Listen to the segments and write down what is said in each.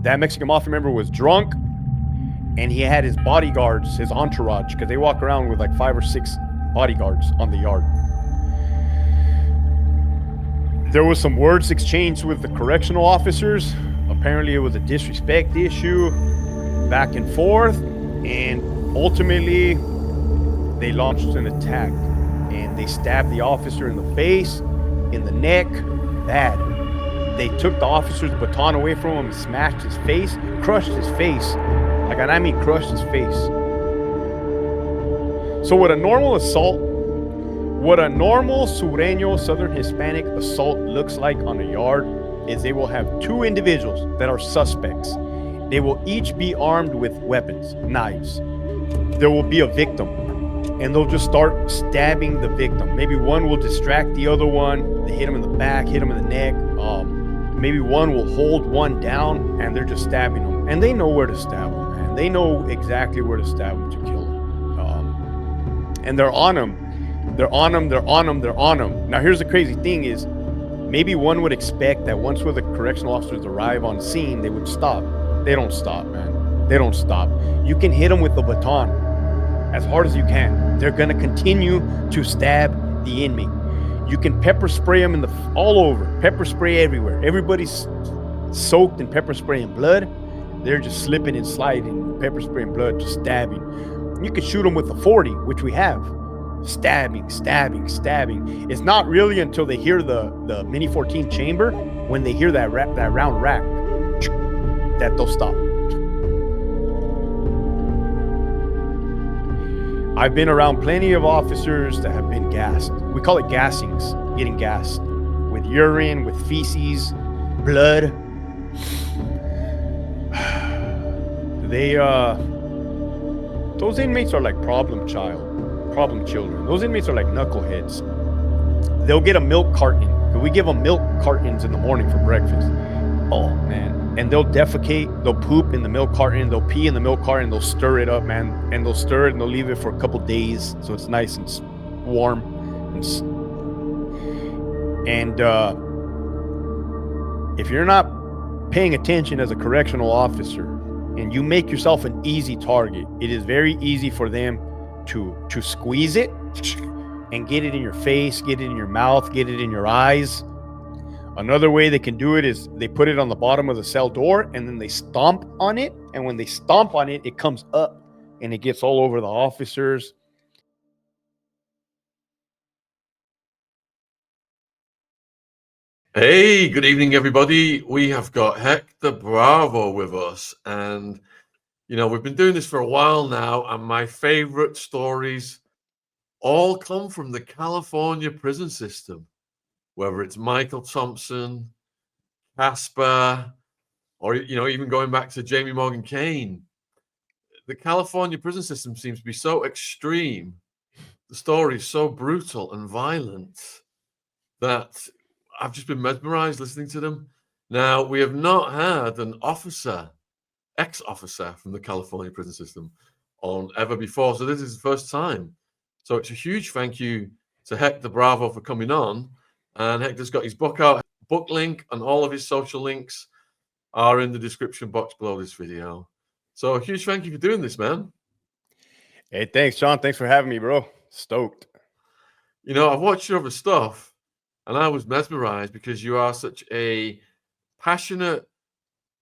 That Mexican mafia member was drunk, and he had his bodyguards, his entourage, because they walk around with like 5 or 6 bodyguards on the yard. There was some words exchanged with the correctional officers. Apparently, it was a disrespect issue, back and forth, and ultimately, they launched an attack, and they stabbed the officer in the face, in the neck, bad. They took the officer's baton away from him, smashed his face, crushed his face. Like, and I mean crushed his face. So what a normal Sureño, Southern Hispanic assault looks like on a yard is they will have 2 individuals that are suspects. They will each be armed with weapons, knives. There will be a victim, and they'll just start stabbing the victim. Maybe one will distract the other one. They hit him in the back, hit him in the neck. Maybe one will hold one down, and they're just stabbing them. And they know where to stab them, man. They know exactly where to stab them to kill them. And they're on them. They're on them. Now, here's the crazy thing is, maybe one would expect that once the correctional officers arrive on scene, they would stop. They don't stop, man. They don't stop. You can hit them with the baton as hard as you can. They're going to continue to stab the inmate. You can pepper spray them all over. Pepper spray everywhere. Everybody's soaked in pepper spray and blood. They're just slipping and sliding, pepper spray and blood, just stabbing. You can shoot them with a 40, which we have. Stabbing. It's not really until they hear the Mini 14 chamber, when they hear that round rack, that they'll stop. I've been around plenty of officers that have been gassed. We call it gassings, getting gassed, with urine, with feces, blood. Those inmates are like problem children. Those inmates are like knuckleheads. They'll get a milk carton. We give them milk cartons in the morning for breakfast. Oh, man. And they'll defecate, they'll poop in the milk carton, they'll pee in the milk carton, they'll stir it up, man. And they'll stir it and they'll leave it for a couple days so it's nice and warm. And if you're not paying attention as a correctional officer and you make yourself an easy target, it is very easy for them to squeeze it and get it in your face, get it in your mouth, get it in your eyes. Another way they can do it is they put it on the bottom of the cell door and then they stomp on it. And when they stomp on it, it comes up and it gets all over the officers. Hey, good evening, everybody. We have got Hector Bravo with us. And, you know, we've been doing this for a while now. And my favorite stories all come from the California prison system. Whether it's Michael Thompson, Casper, or, you know, even going back to Jamie Morgan Kane. The California prison system seems to be so extreme. The story is so brutal and violent that I've just been mesmerized listening to them. Now, we have not had an ex-officer from the California prison system on ever before. So this is the first time. So it's a huge thank you to Hector Bravo for coming on. And Hector's got his book out, book link, and all of his social links are in the description box below this video. So a huge thank you for doing this, man. Hey, thanks, Sean. Thanks for having me, bro. Stoked. You know, I've watched your other stuff, and I was mesmerized because you are such a passionate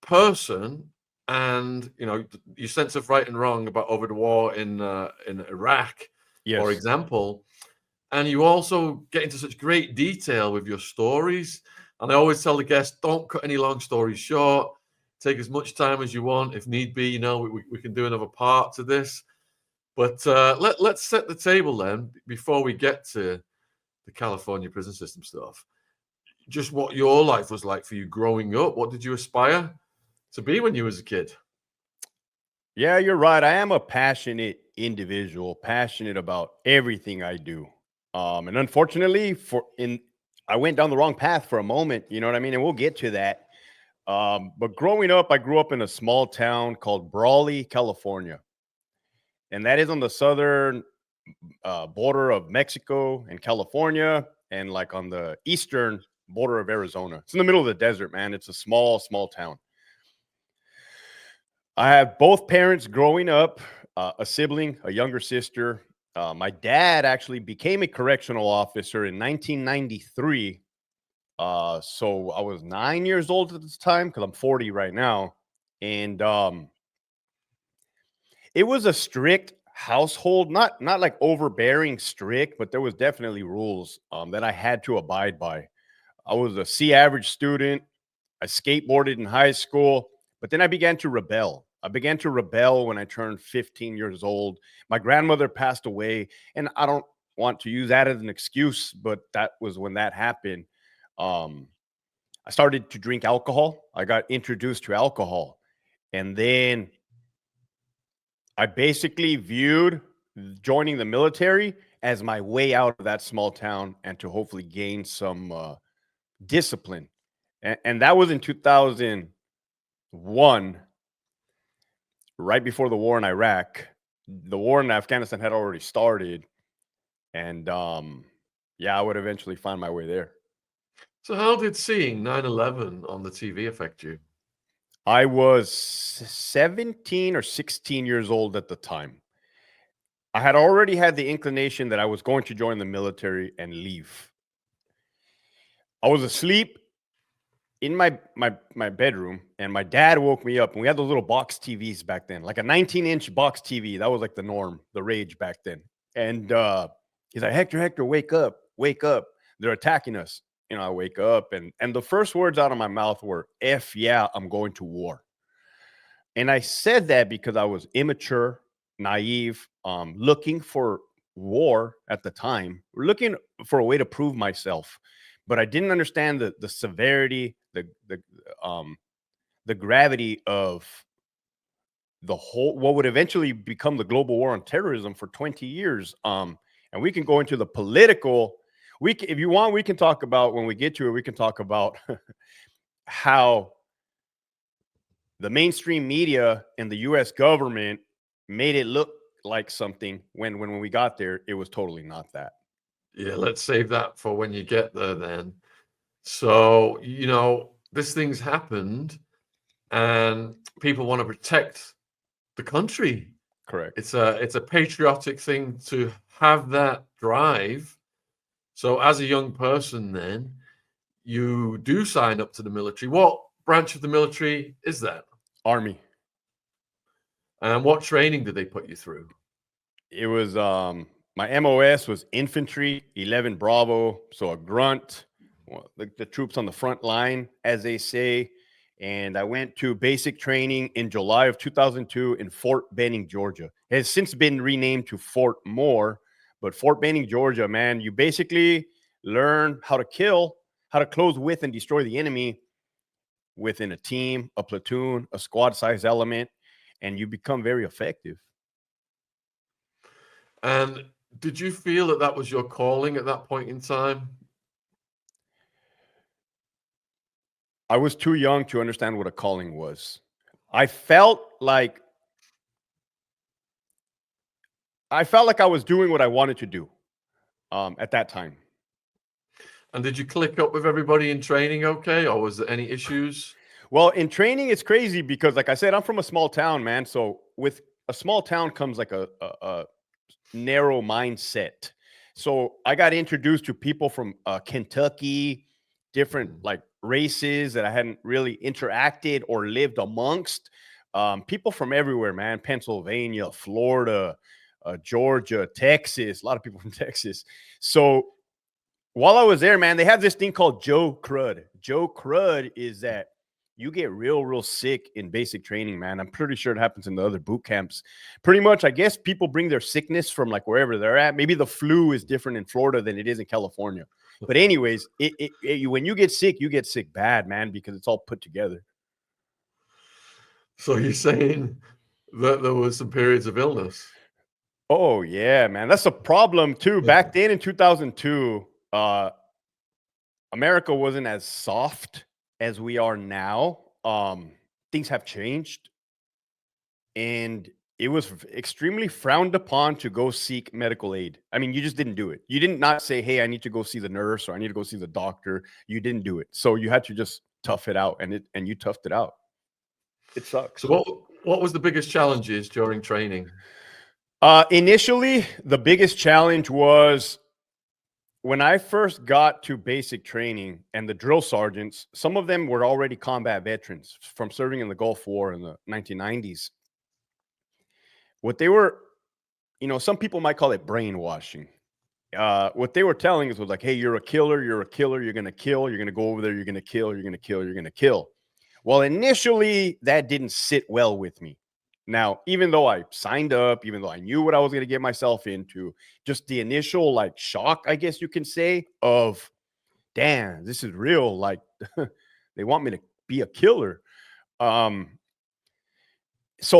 person, and you know your sense of right and wrong about over the war in Iraq, yes, for example. And you also get into such great detail with your stories. And I always tell the guests, don't cut any long stories short. Take as much time as you want. If need be, you know, we can do another part to this. But let's set the table then before we get to the California prison system stuff. Just what your life was like for you growing up. What did you aspire to be when you was a kid? Yeah, you're right. I am a passionate individual, passionate about everything I do. And unfortunately, I went down the wrong path for a moment, you know what I mean? And we'll get to that. But growing up, I grew up in a small town called Brawley, California. And that is on the southern border of Mexico and California, and like on the eastern border of Arizona. It's in the middle of the desert, man. It's a small, small town. I have both parents growing up, a sibling, a younger sister. My dad actually became a correctional officer in 1993. So I was 9 years old at this time because I'm 40 right now. And it was a strict household, not like overbearing strict, but there was definitely rules that I had to abide by. I was a C average student. I skateboarded in high school, but then I began to rebel. I began to rebel when I turned 15 years old. My grandmother passed away, and I don't want to use that as an excuse, but that was when that happened. I started to drink alcohol. I got introduced to alcohol, and then I basically viewed joining the military as my way out of that small town and to hopefully gain some discipline. And that was in 2001, right before the war in Iraq. The war in Afghanistan had already started. And yeah, I would eventually find my way there. So how did seeing 9/11 on the TV affect you? I was 17 or 16 years old at the time. I had already had the inclination that I was going to join the military and leave. I was asleep in my bedroom, and my dad woke me up, and we had those little box TVs back then, like a 19-inch box TV. That was like the norm, the rage back then. And he's like, Hector, wake up, wake up. They're attacking us. You know, I wake up, and the first words out of my mouth were, F yeah, I'm going to war. And I said that because I was immature, naive, looking for war at the time, looking for a way to prove myself. But I didn't understand the severity, the gravity of the whole, what would eventually become the global war on terrorism for 20 years. And we can go into the political. If you want, we can talk about, when we get to it, we can talk about how the mainstream media and the US government made it look like something when we got there, it was totally not that. Yeah, let's save that for when you get there then. So, this thing's happened and people want to protect the country. Correct. It's a patriotic thing to have that drive. So as a young person then, you do sign up to the military. What branch of the military is that? Army. And what training did they put you through? It was my MOS was Infantry 11 Bravo, so a grunt, the troops on the front line, as they say. And I went to basic training in July of 2002 in Fort Benning, Georgia. It has since been renamed to Fort Moore, but Fort Benning, Georgia, man, you basically learn how to kill, how to close with and destroy the enemy within a team, a platoon, a squad size element, and you become very effective. And did you feel that that was your calling at that point in time? I was too young to understand what a calling was. I felt like I was doing what I wanted to do at that time. And did you click up with everybody in training okay, or was there any issues? Well, in training, it's crazy because, like I said, I'm from a small town, man. So with a small town comes like a narrow mindset. So I got introduced to people from Kentucky, different like races that I hadn't really interacted or lived amongst. People from everywhere, man. Pennsylvania, Florida, Georgia, Texas. A lot of people from Texas. So while I was there, man, they have this thing called Joe Crud. Joe Crud is that you get real sick in basic training, man. I'm pretty sure it happens in the other boot camps. Pretty much, I guess people bring their sickness from like wherever they're at. Maybe the flu is different in Florida than it is in California. But anyways, when you get sick bad, man, because it's all put together. So you're saying that there was some periods of illness? Oh, yeah, man. That's a problem, too. Back then in 2002, America wasn't as soft as we are now. Things have changed, and it was extremely frowned upon to go seek medical aid. I mean, you just didn't do it. You didn't not say, hey, I need to go see the nurse or I need to go see the doctor. You didn't do it. So you had to just tough it out, and you toughed it out. It sucks. So what was the biggest challenges during training? Initially, the biggest challenge was when I first got to basic training, and the drill sergeants, some of them were already combat veterans from serving in the Gulf War in the 1990s. What they were, some people might call it brainwashing. What they were telling us was like, hey, you're a killer, you're going to kill, you're going to go over there, you're going to kill, you're going to kill, you're going to kill. Well, initially, that didn't sit well with me. Now, even though I signed up, even though I knew what I was going to get myself into, just the initial like shock, I guess you can say, of damn, this is real. Like they want me to be a killer. So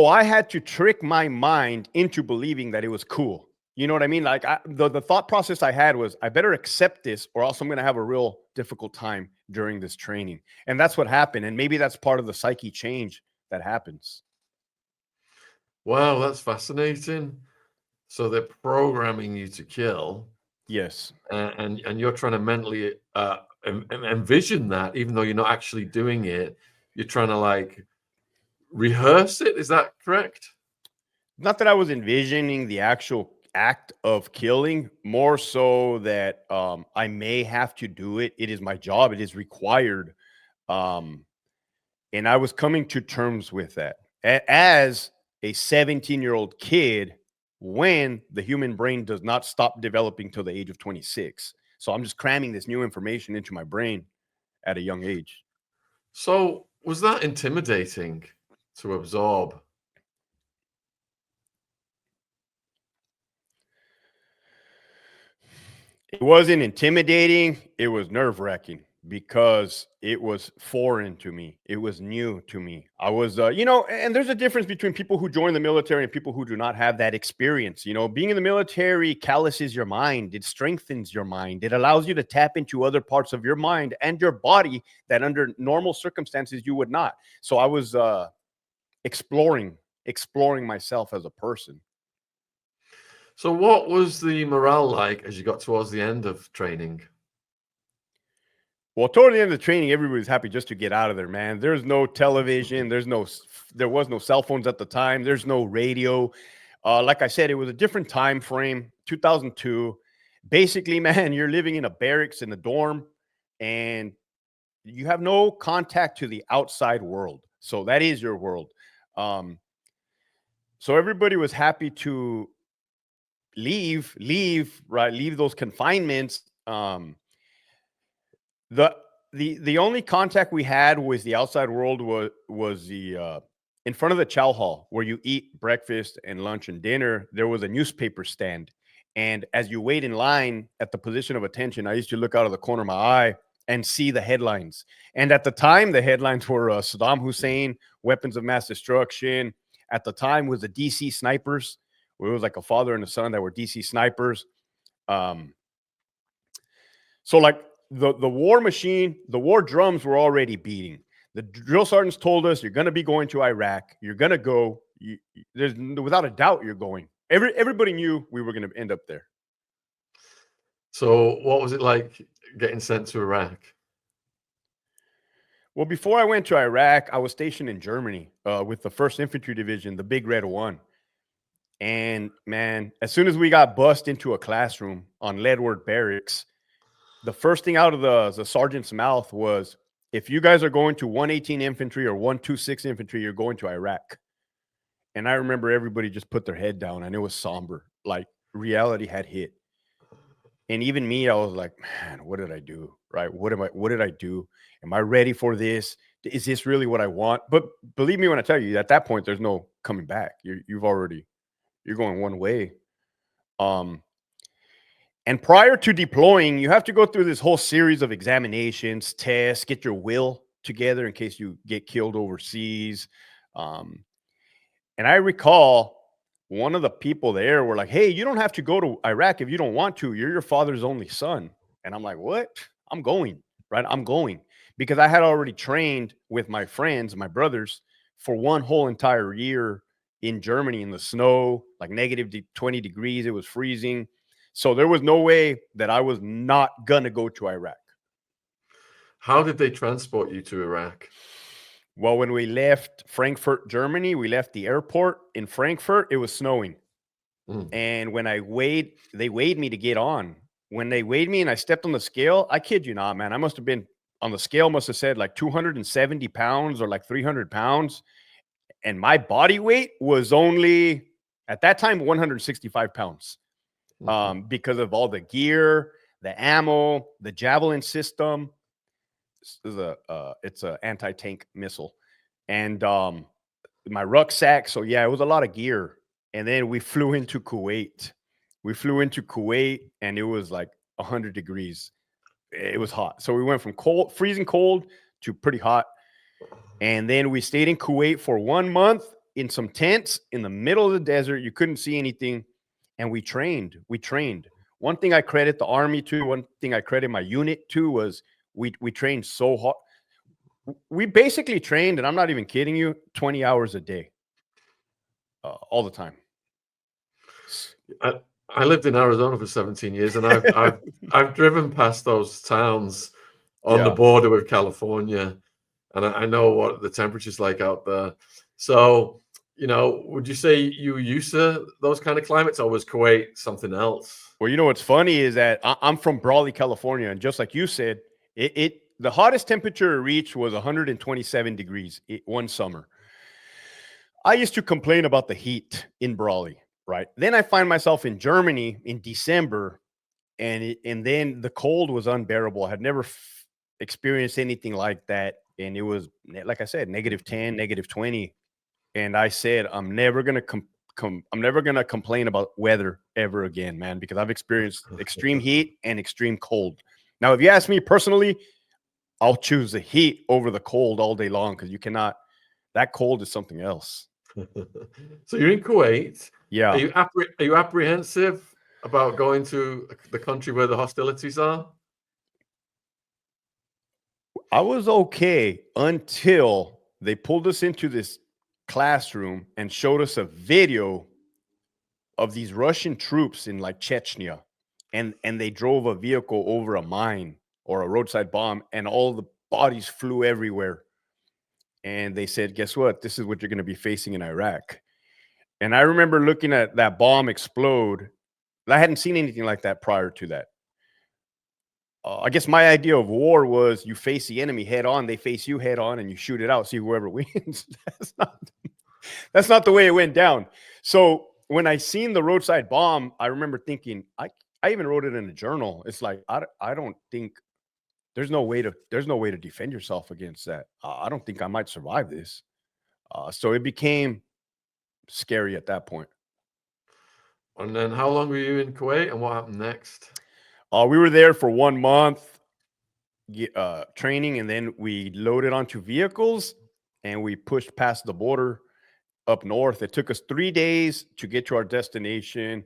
I had to trick my mind into believing that it was cool. You know what I mean? Like the thought process I had was, I better accept this or else I'm going to have a real difficult time during this training. And that's what happened. And maybe that's part of the psyche change that happens. Wow, that's fascinating. So they're programming you to kill. Yes. And you're trying to mentally envision that, even though you're not actually doing it. You're trying to like rehearse it. Is that correct? Not that I was envisioning the actual act of killing, more so that I may have to do it. It is my job. It is required. And I was coming to terms with that as a 17-year-old kid, when the human brain does not stop developing till the age of 26. So I'm just cramming this new information into my brain at a young age. So was that intimidating to absorb? It wasn't intimidating. It was nerve-wracking because it was foreign to me. It was new to me. I was, and there's a difference between people who join the military and people who do not have that experience. Being in the military calluses your mind. It strengthens your mind. It allows you to tap into other parts of your mind and your body that under normal circumstances you would not. So I was exploring myself as a person. So what was the morale like as you got towards the end of training? Well, toward the end of the training, everybody's happy just to get out of there, man. There's no television. There was no cell phones at the time. There's no radio. Like I said, it was a different time frame, 2002. Basically, man, you're living in a barracks in a dorm, and you have no contact to the outside world. So that is your world. So everybody was happy to leave those confinements. The only contact we had with the outside world was the in front of the chow hall where you eat breakfast and lunch and dinner. There was a newspaper stand, and as you wait in line at the position of attention, I used to look out of the corner of my eye and see the headlines. And at the time, the headlines were Saddam Hussein, weapons of mass destruction. At the time was the DC snipers, where it was like a father and a son that were DC snipers. So like the war machine, the war drums were already beating. The drill sergeants told us, you're going to be going to Iraq. You're going to go. There's without a doubt you're going. Everybody knew we were going to end up there. So what was it like getting sent to Iraq? Well, before I went to Iraq, I was stationed in Germany with the 1st Infantry Division, the Big Red One. And man, as soon as we got bussed into a classroom on Leadward Barracks, the first thing out of the sergeant's mouth was, if you guys are going to 118 Infantry or 126 Infantry, you're going to Iraq. And I remember everybody just put their head down, and it was somber. Like reality had hit. And even me, I was like, man, what did I do? Right? What did I do? Am I ready for this? Is this really what I want? But believe me when I tell you, at that point, there's no coming back. You're going one way. And prior to deploying, you have to go through this whole series of examinations, tests, get your will together in case you get killed overseas. And I recall one of the people there were like, hey, you don't have to go to Iraq if you don't want to. You're your father's only son. And I'm like, what? I'm going, right? I'm going. Because I had already trained with my friends, my brothers, for one whole entire year in Germany in the snow, like negative 20 degrees. It was freezing. So there was no way that I was not going to go to Iraq. How did they transport you to Iraq? Well, when we left Frankfurt, Germany, we left the airport in Frankfurt, it was snowing. And when they weighed me to get on. When they weighed me and I stepped on the scale, I kid you not, man, I must have been on the scale, must have said like 270 pounds or like 300 pounds. And my body weight was only at that time 165 pounds because of all the gear, the ammo, the javelin system. It's a anti-tank missile, and my rucksack. So yeah, it was a lot of gear. And then we flew into Kuwait. And it was like 100 degrees. It was hot. So we went from cold, freezing cold to pretty hot. And then we stayed in Kuwait for 1 month in some tents in the middle of the desert. You couldn't see anything. And we trained. One thing I credit the Army to, one thing I credit my unit to was we trained so hard. We basically trained, and I'm not even kidding you, 20 hours a day, all the time. I lived in Arizona for 17 years, and I've driven past those towns on the border with California, and I know what the temperature's like out there. So, would you say you were used to those kind of climates, or was Kuwait something else? Well, what's funny is that I'm from Brawley, California, and just like you said, the hottest temperature it reached was 127 degrees one summer. I used to complain about the heat in Brawley, right? Then I find myself in Germany in December, and then the cold was unbearable. I had never experienced anything like that, and it was, like I said, -10, -20. And I said, I'm never gonna complain about weather ever again, man, because I've experienced extreme heat and extreme cold. Now, if you ask me personally, I'll choose the heat over the cold all day long, because you cannot. That cold is something else. So you're in Kuwait. Yeah. Are you apprehensive about going to the country where the hostilities are? I was okay until they pulled us into this classroom and showed us a video of these Russian troops in like Chechnya, and they drove a vehicle over a mine or a roadside bomb, and all the bodies flew everywhere. And they said, guess what? This is what you're going to be facing in Iraq. And I remember looking at that bomb explode. I hadn't seen anything like that prior to that. I guess my idea of war was you face the enemy head on, they face you head on, and you shoot it out, see whoever wins. That's not the way it went down. So when I seen the roadside bomb, I remember thinking, I even wrote it in a journal. It's like, I don't think there's no way to defend yourself against that. I don't think I might survive this. So it became scary at that point. And then how long were you in Kuwait, and what happened next? We were there for 1 month training, and then we loaded onto vehicles and we pushed past the border up north. It took us 3 days to get to our destination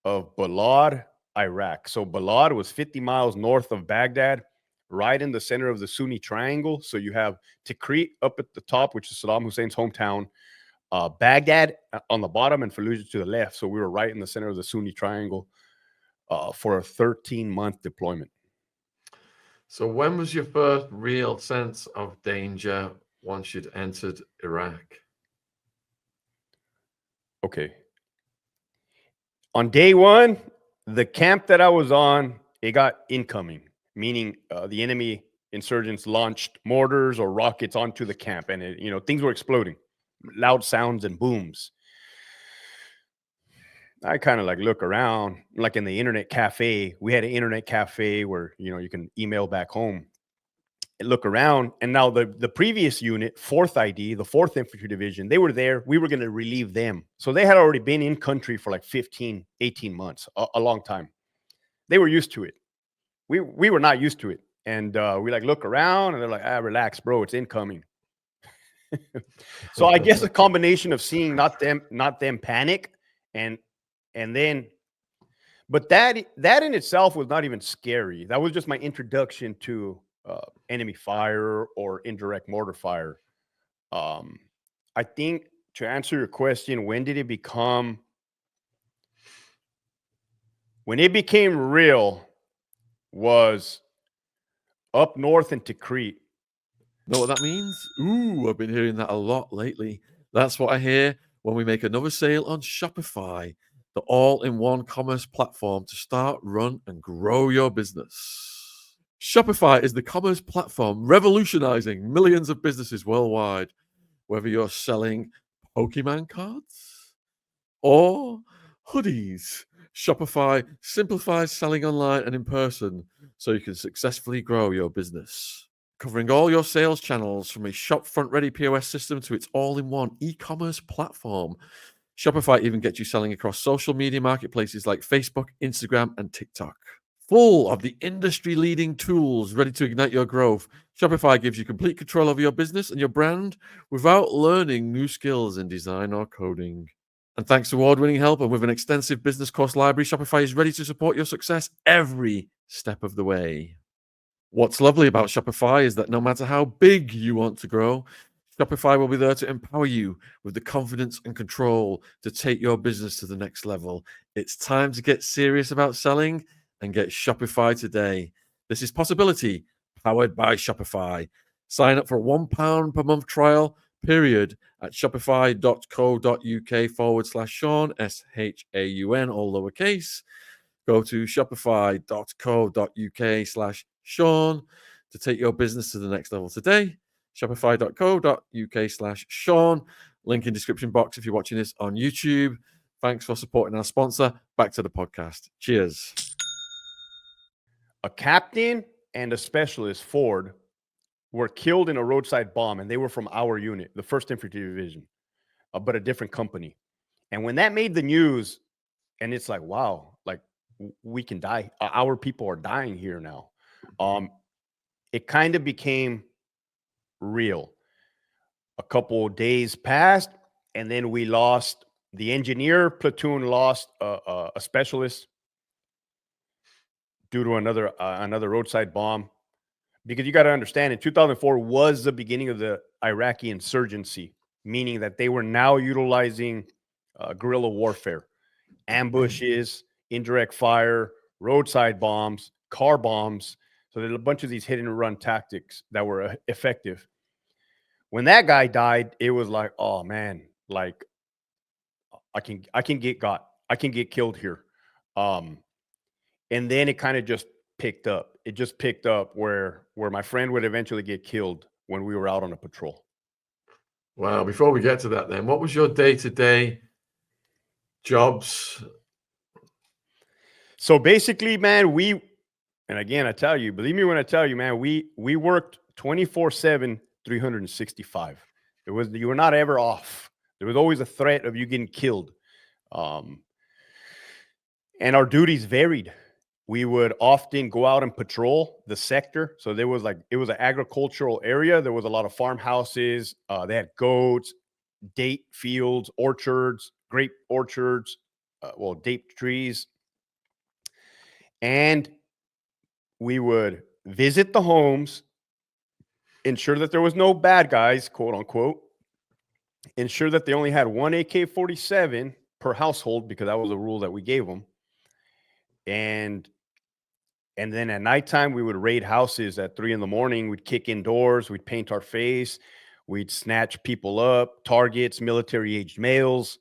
of Balad, Iraq. So Balad was 50 miles north of Baghdad, right in the center of the Sunni Triangle. So you have Tikrit up at the top, which is Saddam Hussein's hometown, Baghdad on the bottom, and Fallujah to the left. So we were right in the center of the Sunni Triangle for a 13-month deployment. So when was your first real sense of danger once you'd entered Iraq? Okay. On day one, the camp that I was on, it got incoming, meaning the enemy insurgents launched mortars or rockets onto the camp, and things were exploding, loud sounds and booms. I kind of like look around, like in the internet cafe. We had an internet cafe where you can email back home. And look around, and now the previous unit, 4th ID, the 4th Infantry Division, they were there. We were going to relieve them. So they had already been in country for like 15, 18 months, a long time. They were used to it. We were not used to it. And we like look around, and they're like, relax, bro, it's incoming. So I guess a combination of seeing not them panic, and then, but that in itself was not even scary. That was just my introduction to enemy fire or indirect mortar fire. I think, to answer your question, when it became real was up north in Tikrit. Know what that means? Ooh, I've been hearing that a lot lately. That's what I hear when we make another sale on Shopify, the all-in-one commerce platform to start, run, and grow your business. Shopify is the commerce platform revolutionizing millions of businesses worldwide. Whether you're selling Pokemon cards or hoodies, Shopify simplifies selling online and in person so you can successfully grow your business. Covering all your sales channels from a shopfront-ready POS system to its all-in-one e-commerce platform. Shopify even gets you selling across social media marketplaces like Facebook, Instagram, and TikTok. Full of the industry-leading tools ready to ignite your growth, Shopify gives you complete control over your business and your brand without learning new skills in design or coding. And thanks to award-winning help and with an extensive business course library, Shopify is ready to support your success every step of the way. What's lovely about Shopify is that no matter how big you want to grow, Shopify will be there to empower you with the confidence and control to take your business to the next level. It's time to get serious about selling and get Shopify today. This is Possibility, powered by Shopify. Sign up for a £1 per month trial period at shopify.co.uk/Sean, SHAUN, all lowercase. Go to shopify.co.uk/Sean to take your business to the next level today. Shopify.co.uk/Sean. Link in description box if you're watching this on YouTube. Thanks for supporting our sponsor. Back to the podcast. Cheers. A captain and a specialist, Ford, were killed in a roadside bomb, and they were from our unit, the 1st Infantry Division, but a different company. And when that made the news, and it's like, wow, like we can die. Our people are dying here now. It kind of became real. A couple of days passed, and then we lost the engineer platoon, lost a specialist due to another roadside bomb. Because you got to understand, in 2004 was the beginning of the Iraqi insurgency, meaning that they were now utilizing guerrilla warfare, ambushes, indirect fire, roadside bombs, car bombs. So there's a bunch of these hit and run tactics that were effective. When that guy died, it was like, oh man, like I can get killed here. And then it kind of just picked up. It just picked up where my friend would eventually get killed when we were out on a patrol. Wow. Before we get to that then, what was your day-to-day jobs? So basically, man, and again, I tell you, believe me when I tell you, man, we worked 24/7, 365. You were not ever off. There was always a threat of you getting killed. And our duties varied. We would often go out and patrol the sector. So it was an agricultural area. There was a lot of farmhouses. They had goats, date fields, orchards, grape orchards, date trees. And we would visit the homes, ensure that there was no bad guys, quote unquote, ensure that they only had one AK-47 per household, because that was the rule that we gave them. And then at nighttime, we would raid houses at 3 a.m. We'd kick in doors. We'd paint our face. We'd snatch people up, targets, military-aged males.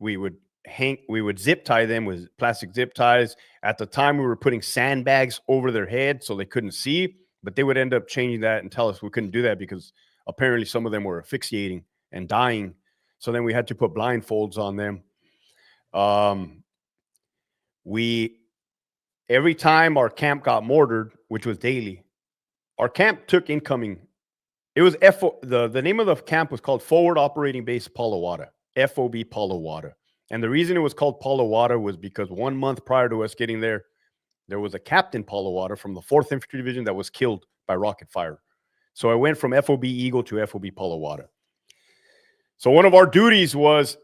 We would zip tie them with plastic zip ties. At the time, we were putting sandbags over their head so they couldn't see, but they would end up changing that and tell us we couldn't do that because apparently some of them were asphyxiating and dying. So then we had to put blindfolds on them. Every time our camp got mortared, which was daily, our camp took incoming. It was the name of the camp was called Forward Operating Base Palawada, FOB Palawada. And the reason it was called Palawada was because 1 month prior to us getting there, there was a Captain Palawada from the 4th Infantry Division that was killed by rocket fire. So I went from FOB Eagle to FOB Palawada. So one of our duties was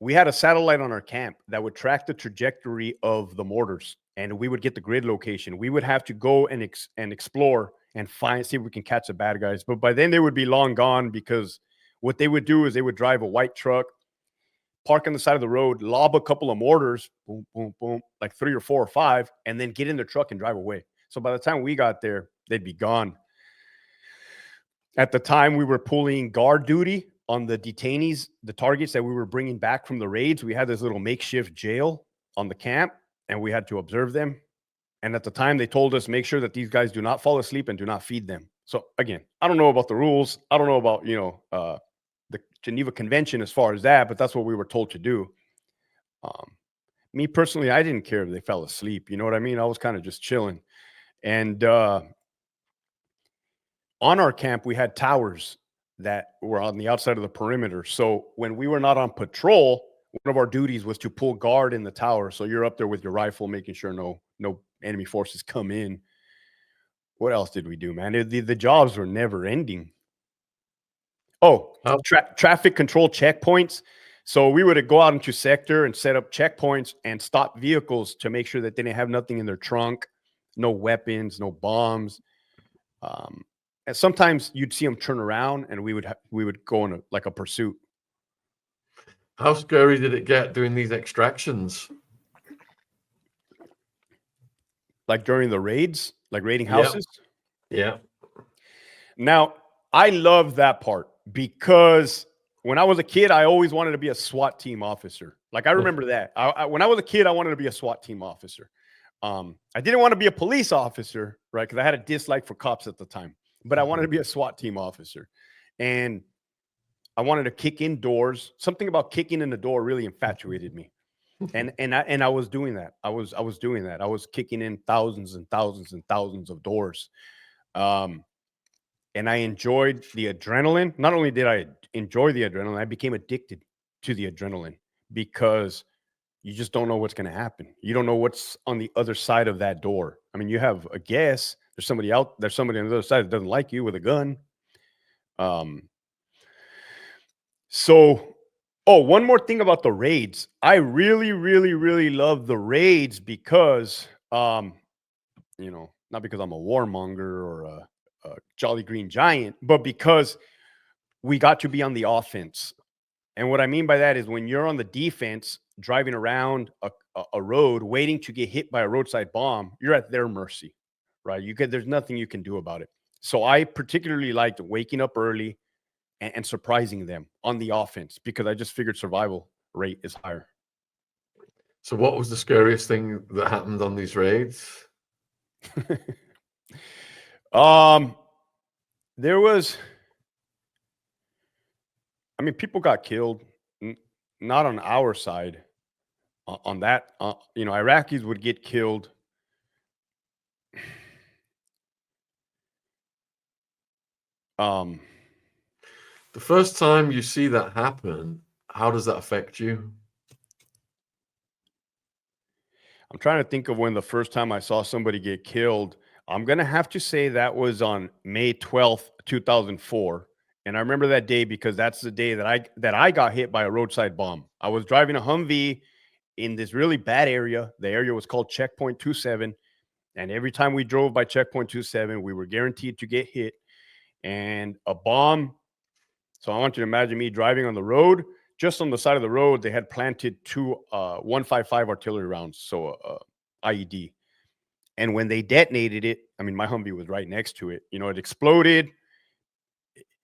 we had a satellite on our camp that would track the trajectory of the mortars, and we would get the grid location. We would have to go and explore and see if we can catch the bad guys. But by then they would be long gone, because what they would do is they would drive a white truck, park on the side of the road, lob a couple of mortars, boom, boom, boom, like 3 or 4 or 5, and then get in the truck and drive away. So by the time we got there, they'd be gone. At the time, we were pulling guard duty on the detainees, the targets that we were bringing back from the raids. We had this little makeshift jail on the camp, and we had to observe them. And at the time, they told us, make sure that these guys do not fall asleep and do not feed them. So again, I don't know about the rules. I don't know about, the Geneva Convention as far as that, but that's what we were told to do. Me personally, I didn't care if they fell asleep. You know what I mean? I was kind of just chilling. And on our camp, we had towers that were on the outside of the perimeter. So when we were not on patrol, one of our duties was to pull guard in the tower. So you're up there with your rifle, making sure no enemy forces come in. What else did we do, man? The jobs were never ending. Oh, traffic control checkpoints. So we would go out into sector and set up checkpoints and stop vehicles to make sure that they didn't have nothing in their trunk, no weapons, no bombs. And sometimes you'd see them turn around, and we would go on a pursuit. How scary did it get doing these extractions? Like during the raids, like raiding houses? Yeah. Now, I love that part because when I was a kid, I always wanted to be a SWAT team officer. Like, I remember that. When I was a kid, I wanted to be a SWAT team officer. I didn't want to be a police officer, right? Because I had a dislike for cops at the time. But I wanted to be a SWAT team officer. And I wanted to kick in doors. Something about kicking in the door really infatuated me. And I was doing that. I was doing that. I was kicking in thousands and thousands and thousands of doors. And I enjoyed the adrenaline. Not only did I enjoy the adrenaline, I became addicted to the adrenaline because you just don't know what's going to happen. You don't know what's on the other side of that door. I mean, you have a guess. There's somebody on the other side that doesn't like you with a gun. One more thing about the raids. I really, really, really love the raids because, not because I'm a warmonger or a Jolly Green Giant, but because we got to be on the offense. And what I mean by that is when you're on the defense, driving around a road, waiting to get hit by a roadside bomb, you're at their mercy, right? There's nothing you can do about it. So I particularly liked waking up early and surprising them on the offense because I just figured survival rate is higher. So what was the scariest thing that happened on these raids? There was, people got killed, not on our side. On that, Iraqis would get killed. The first time you see that happen, how does that affect you? I'm trying to think of when the first time I saw somebody get killed. I'm going to have to say that was on May 12th, 2004. And I remember that day because that's the day that I got hit by a roadside bomb. I was driving a Humvee in this really bad area. The area was called Checkpoint 27. And every time we drove by Checkpoint 27, we were guaranteed to get hit. And a bomb. So I want you to imagine me driving on the road. Just on the side of the road, they had planted two 155 artillery rounds, so IED. And when they detonated it, my Humvee was right next to it. It exploded.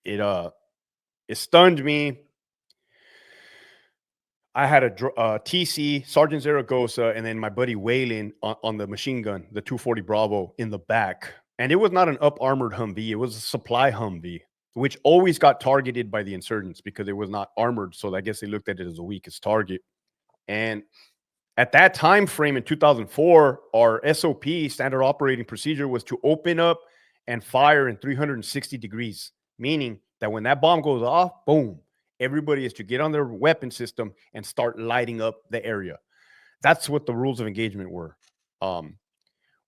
It stunned me. I had a TC, Sergeant Zaragoza, and then my buddy Waylon on the machine gun, the 240 Bravo in the back. And it was not an up-armored Humvee. It was a supply Humvee, which always got targeted by the insurgents because it was not armored. So I guess they looked at it as the weakest target. And at that time frame in 2004, our SOP, standard operating procedure, was to open up and fire in 360 degrees, meaning that when that bomb goes off, boom, everybody is to get on their weapon system and start lighting up the area. That's what the rules of engagement were.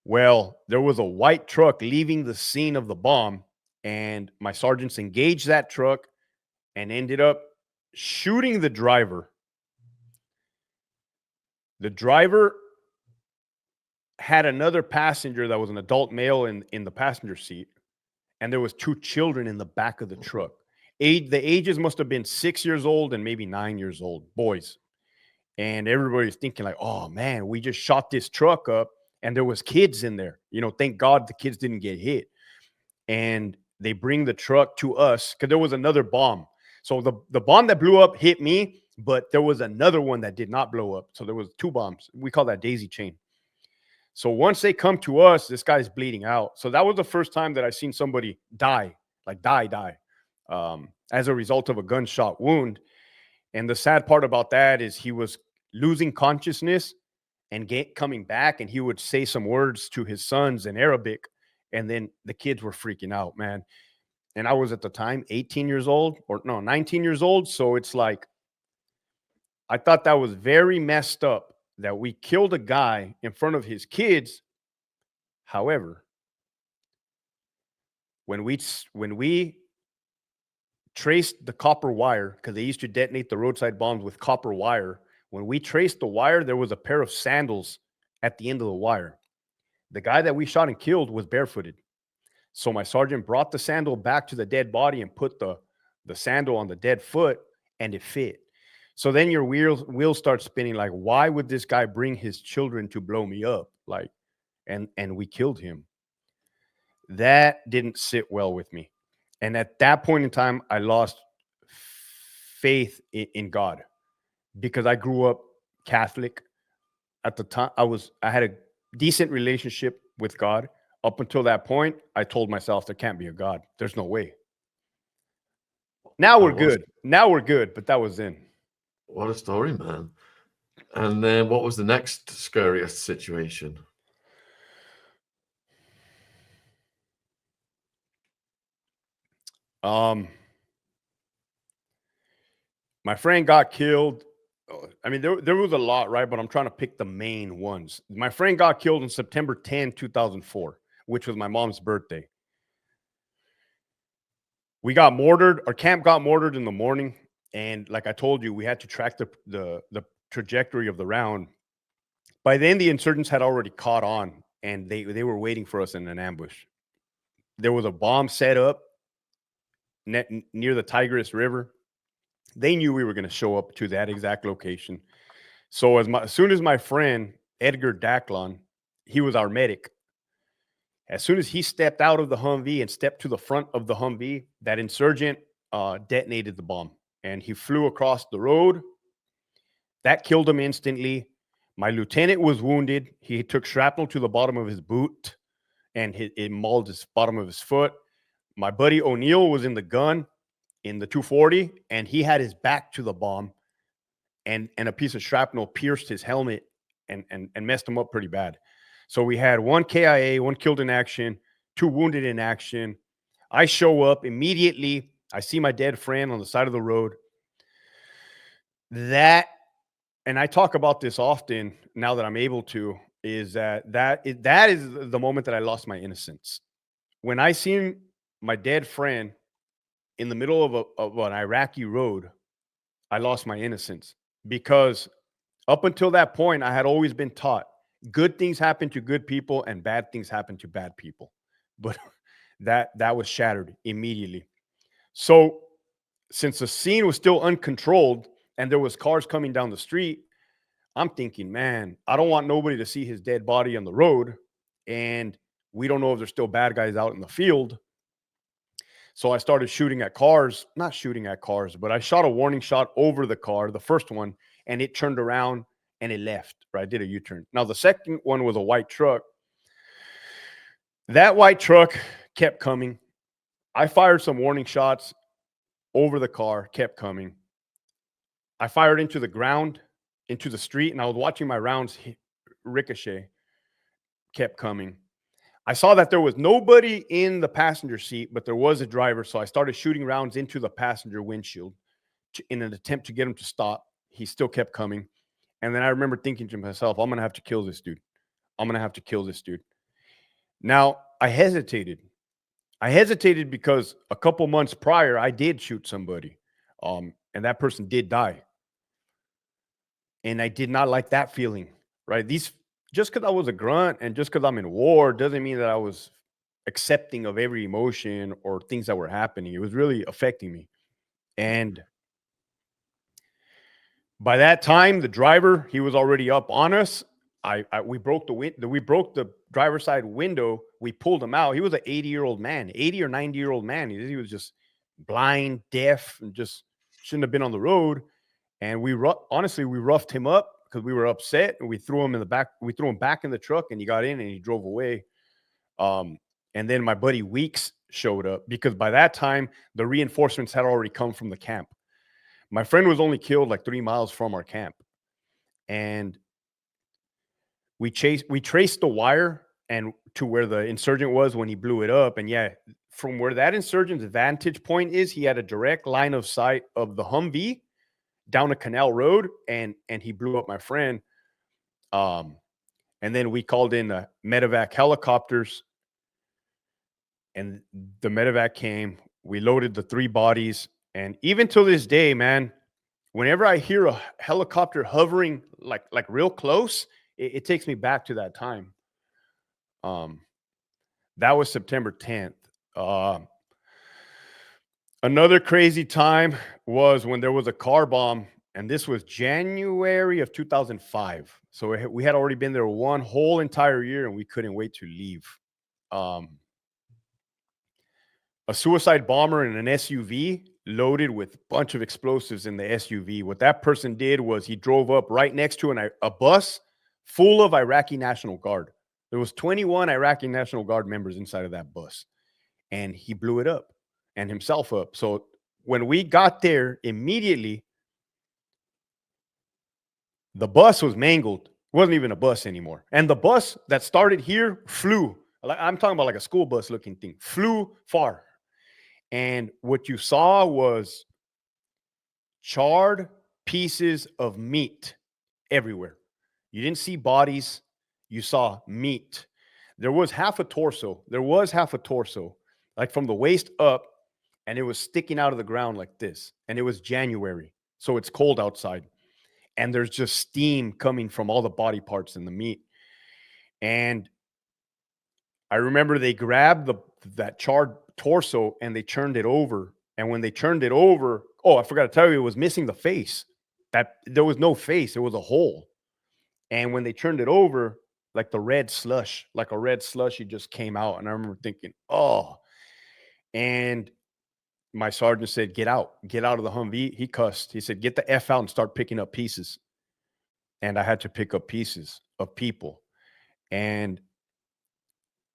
Well, there was a white truck leaving the scene of the bomb, and my sergeants engaged that truck and ended up shooting the driver. The driver had another passenger that was an adult male in the passenger seat, and there was two children in the back of the truck. The ages must have been 6 years old and maybe 9 years old, boys. And everybody's thinking like, oh, man, we just shot this truck up, and there was kids in there. Thank God the kids didn't get hit. And they bring the truck to us because there was another bomb. So the bomb that blew up hit me, but there was another one that did not blow up. So there was 2 bombs. We call that daisy chain. So once they come to us, this guy's bleeding out. So that was the first time that I seen somebody die, like die, as a result of a gunshot wound. And the sad part about that is he was losing consciousness and coming back, and he would say some words to his sons in Arabic, and then the kids were freaking out, man. And I was at the time 18 years old, or no, 19 years old. So it's like, I thought that was very messed up that we killed a guy in front of his kids. However, when we traced the copper wire, because they used to detonate the roadside bombs with copper wire, when we traced the wire, there was a pair of sandals at the end of the wire. The guy that we shot and killed was barefooted. So my sergeant brought the sandal back to the dead body and put the sandal on the dead foot, and it fit. So then your wheels start spinning, like, why would this guy bring his children to blow me up? Like, and we killed him. That didn't sit well with me. And at that point in time, I lost faith in God, because I grew up Catholic. At the time, I had a decent relationship with God. Up until that point, I told myself there can't be a God. There's no way. Now we're good. Now we're good, but that was then. What a story, man. And then what was the next scariest situation? My friend got killed. I mean, there was a lot, right? But I'm trying to pick the main ones. My friend got killed on September 10, 2004, which was my mom's birthday. We got mortared. Our camp got mortared in the morning. And like I told you, we had to track the trajectory of the round. By then, the insurgents had already caught on, and they were waiting for us in an ambush. There was a bomb set up near the Tigris River. They knew we were going to show up to that exact location. So as soon as my friend Edgar Daclon, he was our medic, as soon as he stepped out of the Humvee and stepped to the front of the Humvee, that insurgent detonated the bomb, and he flew across the road. That killed him instantly. My lieutenant was wounded. He took shrapnel to the bottom of his boot, and it mauled his bottom of his foot. My buddy O'Neill was in the gun in the 240, and he had his back to the bomb, and a piece of shrapnel pierced his helmet and messed him up pretty bad. So we had 1 KIA, 1 killed in action, 2 wounded in action. I show up immediately. I see my dead friend on the side of the road. And I talk about this often now that I'm able to, is that is the moment that I lost my innocence. When I seen my dead friend in the middle of an Iraqi road, I lost my innocence, because up until that point, I had always been taught good things happen to good people and bad things happen to bad people. But that was shattered immediately. So since the scene was still uncontrolled and there was cars coming down the street, I'm thinking, man, I don't want nobody to see his dead body on the road, and we don't know if there's still bad guys out in the field. So I started shooting at cars, not shooting at cars, but I shot a warning shot over the car, the first one, and it turned around and it left, right? I did a U-turn. Now, the second one was a white truck. That white truck kept coming. I fired some warning shots over the car, kept coming. I fired into the ground, into the street, and I was watching my rounds ricochet, kept coming. I saw that there was nobody in the passenger seat, but there was a driver. So I started shooting rounds into the passenger windshield in an attempt to get him to stop. He still kept coming. And then I remember thinking to myself, I'm going to have to kill this dude. I'm going to have to kill this dude. Now, I hesitated. I hesitated because a couple months prior, I did shoot somebody, and that person did die. And I did not like that feeling, right? Just because I was a grunt and just because I'm in war doesn't mean that I was accepting of every emotion or things that were happening. It was really affecting me. And by that time, the driver, he was already up on us. We broke the driver's side window we pulled him out. He was an 80-year-old man, 80 or 90-year-old man. He was just blind, deaf, and just shouldn't have been on the road. And honestly, we roughed him up because we were upset, and we threw him in the back. We threw him back in the truck, and he got in and he drove away. And then my buddy Weeks showed up because by that time the reinforcements had already come from the camp. My friend was only killed like 3 miles from our camp, and we traced the wire and to where the insurgent was when he blew it up. And yeah, from where that insurgent's vantage point is, he had a direct line of sight of the Humvee down a canal road, and he blew up my friend. And then we called in medevac helicopters, and the medevac came. We loaded the 3 bodies, and even till this day, man, whenever I hear a helicopter hovering like real close, it takes me back to that time. That was September 10th. Another crazy time was when there was a car bomb, and this was January of 2005. So we had already been there one whole entire year, and we couldn't wait to leave. A suicide bomber in an SUV loaded with a bunch of explosives in the SUV. What that person did was he drove up right next to a bus full of Iraqi National Guard. There was 21 Iraqi National Guard members inside of that bus, and he blew it up and himself up. So when we got there, immediately, the bus was mangled. It wasn't even a bus anymore. And the bus that started here flew. I'm talking about like a school bus looking thing. Flew far. And what you saw was charred pieces of meat everywhere. You didn't see bodies. You saw meat. There was half a torso. Like from the waist up, and it was sticking out of the ground like this. And it was January, so it's cold outside. And there's just steam coming from all the body parts and the meat. And I remember they grabbed that charred torso and they turned it over. And when they turned it over, I forgot to tell you, it was missing the face. That there was no face. It was a hole. And when they turned it over, like a red slushy just came out. And I remember thinking, oh. And my sergeant said, get out of the Humvee. He cussed. He said, get the F out and start picking up pieces. And I had to pick up pieces of people. And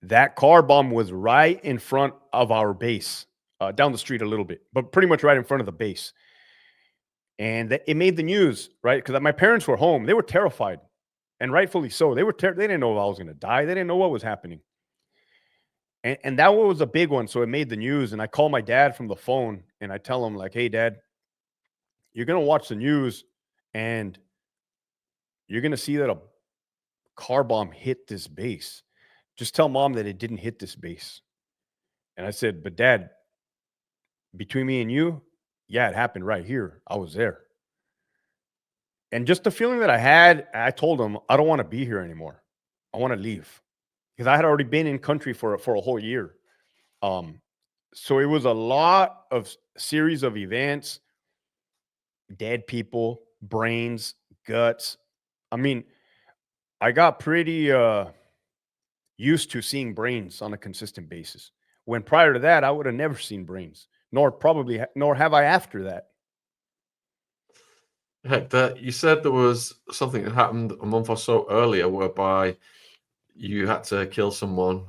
that car bomb was right in front of our base, down the street a little bit, but pretty much right in front of the base. And it made the news, right? Because my parents were home. They were terrified, and rightfully so. They didn't know I was going to die. They didn't know what was happening. And that was a big one. So it made the news. And I call my dad from the phone, and I tell him, like, hey, Dad, you're going to watch the news, and you're going to see that a car bomb hit this base. Just tell Mom that it didn't hit this base. And I said, but Dad, between me and you, yeah, it happened right here. I was there. And just the feeling that I had, I told him, I don't want to be here anymore. I want to leave. Because I had already been in country for a whole year. So it was a lot of series of events, dead people, brains, guts. I mean, I got pretty used to seeing brains on a consistent basis. When prior to that, I would have never seen brains, nor have I after that. Hector, you said there was something that happened a month or so earlier whereby you had to kill someone.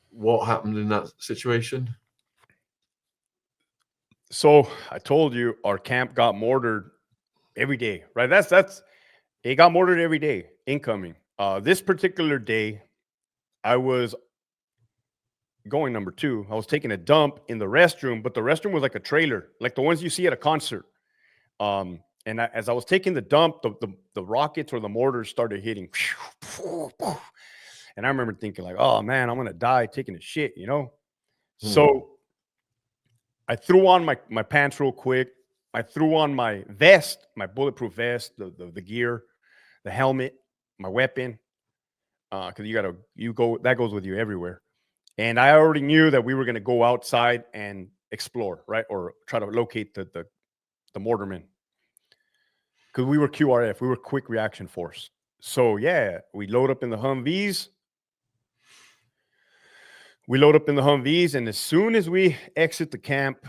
What happened in that situation? So I told you our camp got mortared every day, right? It got mortared every day, incoming. This particular day, I was going number 2. I was taking a dump in the restroom, but the restroom was like a trailer, like the ones you see at a concert. And as I was taking the dump, the rockets or the mortars started hitting. And I remember thinking like, oh man, I'm going to die taking a shit, you know? So I threw on my pants real quick. I threw on my vest, my bulletproof vest, the gear, the helmet, my weapon. Because that goes with you everywhere. And I already knew that we were going to go outside and explore, right? Or try to locate the mortarmen. Because we were QRF, we were quick reaction force. So yeah, we load up in the Humvees. We load up in the Humvees, and as soon as we exit the camp,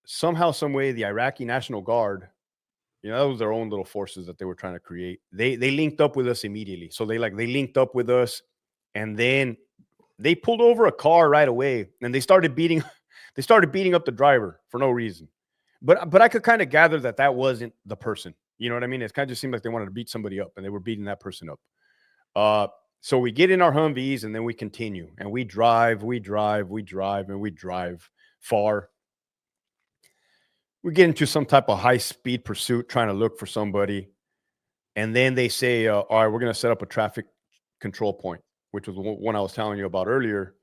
somehow, some way, the Iraqi National Guard, that was their own little forces that they were trying to create. They linked up with us immediately. So they linked up with us, and then they pulled over a car right away, and they started beating up the driver for no reason. But I could kind of gather that wasn't the person. You know what I mean? It kind of just seemed like they wanted to beat somebody up, and they were beating that person up. So we get in our Humvees, and then we continue, and we drive, and we drive far. We get into some type of high-speed pursuit trying to look for somebody. And then they say, all right, we're going to set up a traffic control point, which was the one I was telling you about earlier.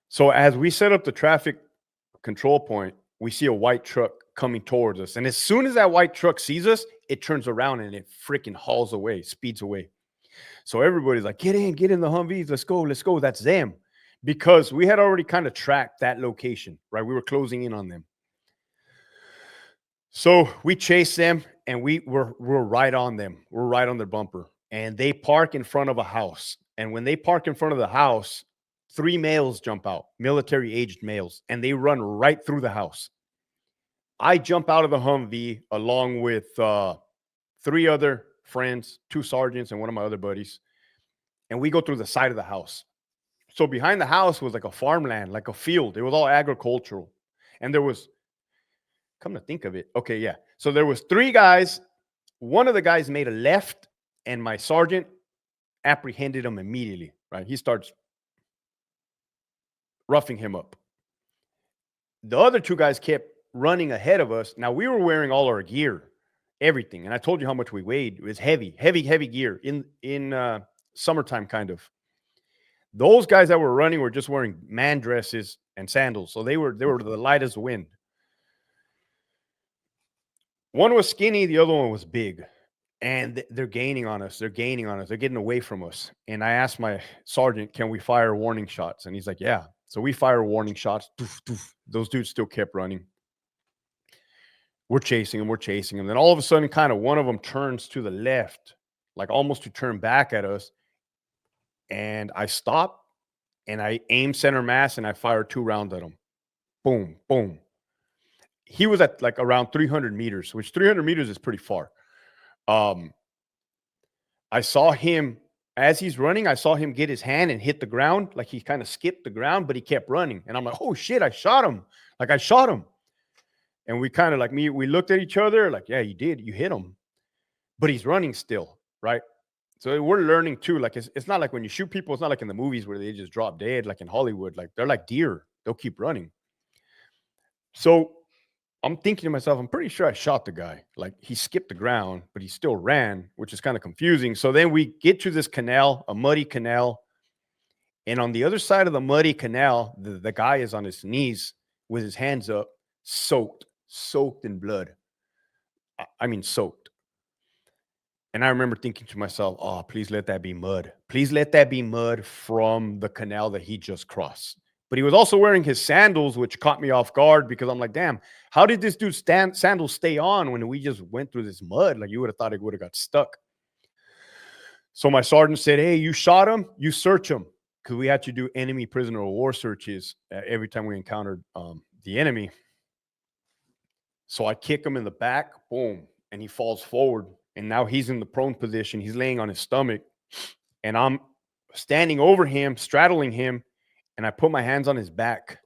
So as we set up the traffic control point, we see a white truck coming towards us. And as soon as that white truck sees us, it turns around and it freaking hauls away, speeds away. So everybody's like, get in the Humvees. Let's go. That's them. Because we had already kind of tracked that location, right? We were closing in on them. So we chase them, and we're right on them. We're right on their bumper. And they park in front of a house. And when they park in front of the house, 3 males jump out, military-aged males, and they run right through the house. I jump out of the Humvee along with 3 other friends, 2 sergeants, and one of my other buddies. And we go through the side of the house. So behind the house was like a farmland, like a field. It was all agricultural. And there was, come to think of it, okay, yeah. So there was 3 guys. One of the guys made a left, and my sergeant apprehended him immediately, right? He starts roughing him up. The other 2 guys kept running ahead of us. Now, we were wearing all our gear, everything. And I told you how much we weighed. It was heavy gear in summertime, kind of. Those guys that were running were just wearing man dresses and sandals. So they were the light as the wind. One was skinny, the other one was big. And they're gaining on us. They're getting away from us. And I asked my sergeant, can we fire warning shots? And he's like, yeah. So we fire warning shots. Doof, doof. Those dudes still kept running. We're chasing them. Then all of a sudden, kind of one of them turns to the left, like almost to turn back at us. And I stop, and I aim center mass, and I fire 2 rounds at him. Boom, boom. He was at like around 300 meters, which 300 meters is pretty far. I saw him, as he's running, I saw him get his hand and hit the ground. Like he kind of skipped the ground, but he kept running. And I'm like, oh shit, I shot him. And we kind of we looked at each other like, yeah, you did. You hit him. But he's running still, right? So we're learning too. Like it's not like when you shoot people, it's not like in the movies where they just drop dead, like in Hollywood. Like they're like deer. They'll keep running. So I'm thinking to myself, I'm pretty sure I shot the guy. Like he skipped the ground, but he still ran, which is kind of confusing. So then we get to this canal, a muddy canal. And on the other side of the muddy canal, the guy is on his knees with his hands up, soaked in blood. I mean, soaked. And I remember thinking to myself, oh, please let that be mud. Please let that be mud from the canal that he just crossed. But he was also wearing his sandals, which caught me off guard because I'm like, damn, how did this dude's sandals stay on when we just went through this mud? Like you would have thought it would have got stuck. So my sergeant said, hey, you shot him, you search him. Because we had to do enemy prisoner of war searches every time we encountered the enemy. So I kick him in the back, boom, and he falls forward. And now he's in the prone position. He's laying on his stomach. And I'm standing over him, straddling him. And I put my hands on his back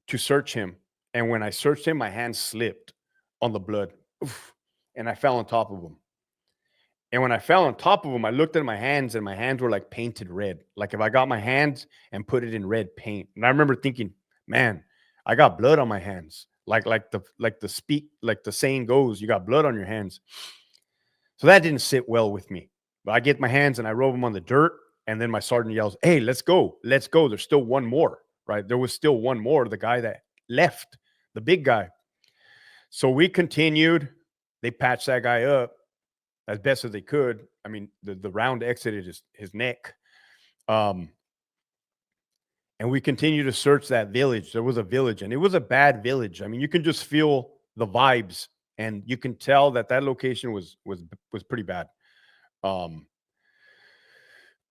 to search him. And when I searched him, my hands slipped on the blood. Oof, and I fell on top of him. And when I fell on top of him, I looked at my hands, and my hands were like painted red. Like if I got my hands and put it in red paint. And I remember thinking, man, I got blood on my hands. Like the saying goes, you got blood on your hands. So that didn't sit well with me. But I get my hands and I rub them on the dirt. And then my sergeant yells, hey, let's go. Let's go. There's still one more, right? There was still one more, the guy that left, the big guy. So we continued. They patched that guy up as best as they could. I mean, the round exited his neck. And we continued to search that village. There was a village, and it was a bad village. I mean, you can just feel the vibes, and you can tell that location was pretty bad.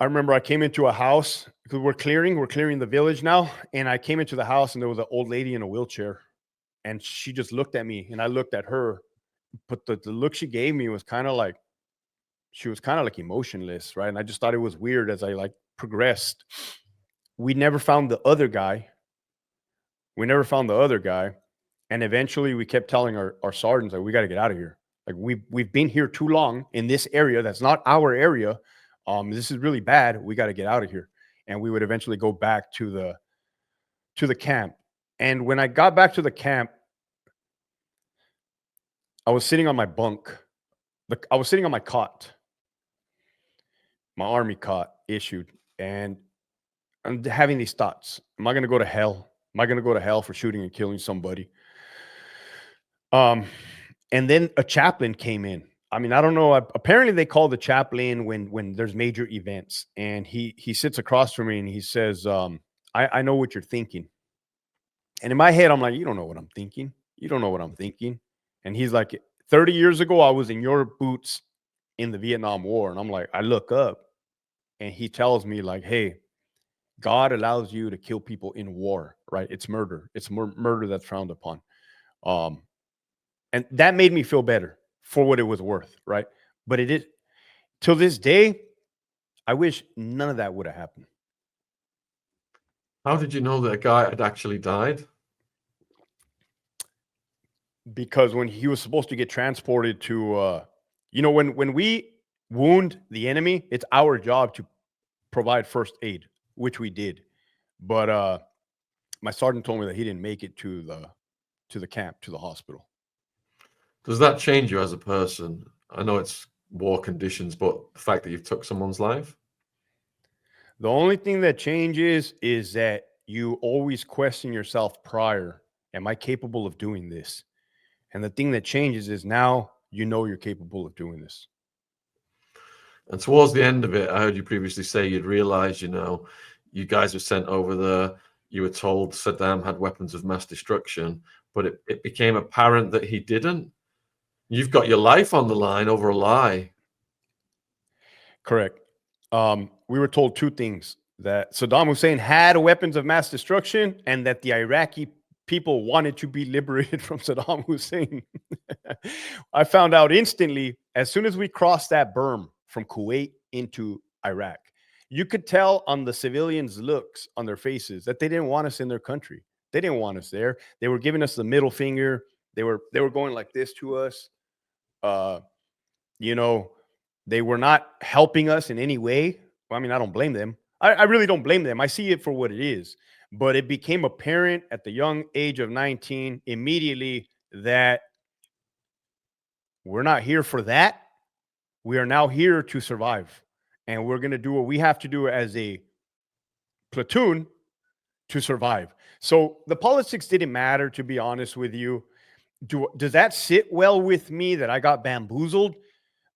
I remember I came into a house because we're clearing the village now. And I came into the house and there was an old lady in a wheelchair. And she just looked at me and I looked at her. But the look she gave me was kind of like, she was kind of like emotionless, right? And I just thought it was weird as I like progressed. We never found the other guy. And eventually we kept telling our sergeants, like, we got to get out of here. Like we've been here too long in this area. That's not our area. This is really bad. We got to get out of here. And we would eventually go back to the camp. And when I got back to the camp, I was sitting on my bunk. I was sitting on my cot, my army cot issued. And I'm having these thoughts. Am I going to go to hell? Am I going to go to hell for shooting and killing somebody? And then a chaplain came in. I mean, I don't know. Apparently, they call the chaplain when there's major events, and he sits across from me and he says, "I know what you're thinking." And in my head, I'm like, "You don't know what I'm thinking. You don't know what I'm thinking." And he's like, "30 years ago, I was in your boots in the Vietnam War," and I'm like, I look up, and he tells me like, "Hey, God allows you to kill people in war, right? It's murder. It's murder that's frowned upon." And that made me feel better for what it was worth, right? But it is, till this day, I wish none of that would have happened. How did you know that a guy had actually died? Because when he was supposed to get transported to, when we wound the enemy, it's our job to provide first aid, which we did. But my sergeant told me that he didn't make it to the camp, to the hospital. Does that change you as a person? I know it's war conditions, but the fact that you've took someone's life? The only thing that changes is that you always question yourself prior. Am I capable of doing this? And the thing that changes is now you know you're capable of doing this. And towards the end of it, I heard you previously say you'd realized, you guys were sent over there. You were told Saddam had weapons of mass destruction, but it became apparent that he didn't. You've got your life on the line over a lie. Correct. We were told two things: that Saddam Hussein had weapons of mass destruction and that the Iraqi people wanted to be liberated from Saddam Hussein. I found out instantly as soon as we crossed that berm from Kuwait into Iraq. You could tell on the civilians' looks on their faces that they didn't want us in their country. They didn't want us there. They were giving us the middle finger. They were going like this to us. Uh, you know, they were not helping us in any way. Well, I mean, I don't blame them. I really don't blame them. I see it for what it is. But it became apparent at the young age of 19 immediately that we're not here for that. We are now here to survive. And we're going to do what we have to do as a platoon to survive. So the politics didn't matter, to be honest with you. Does that sit well with me that I got bamboozled?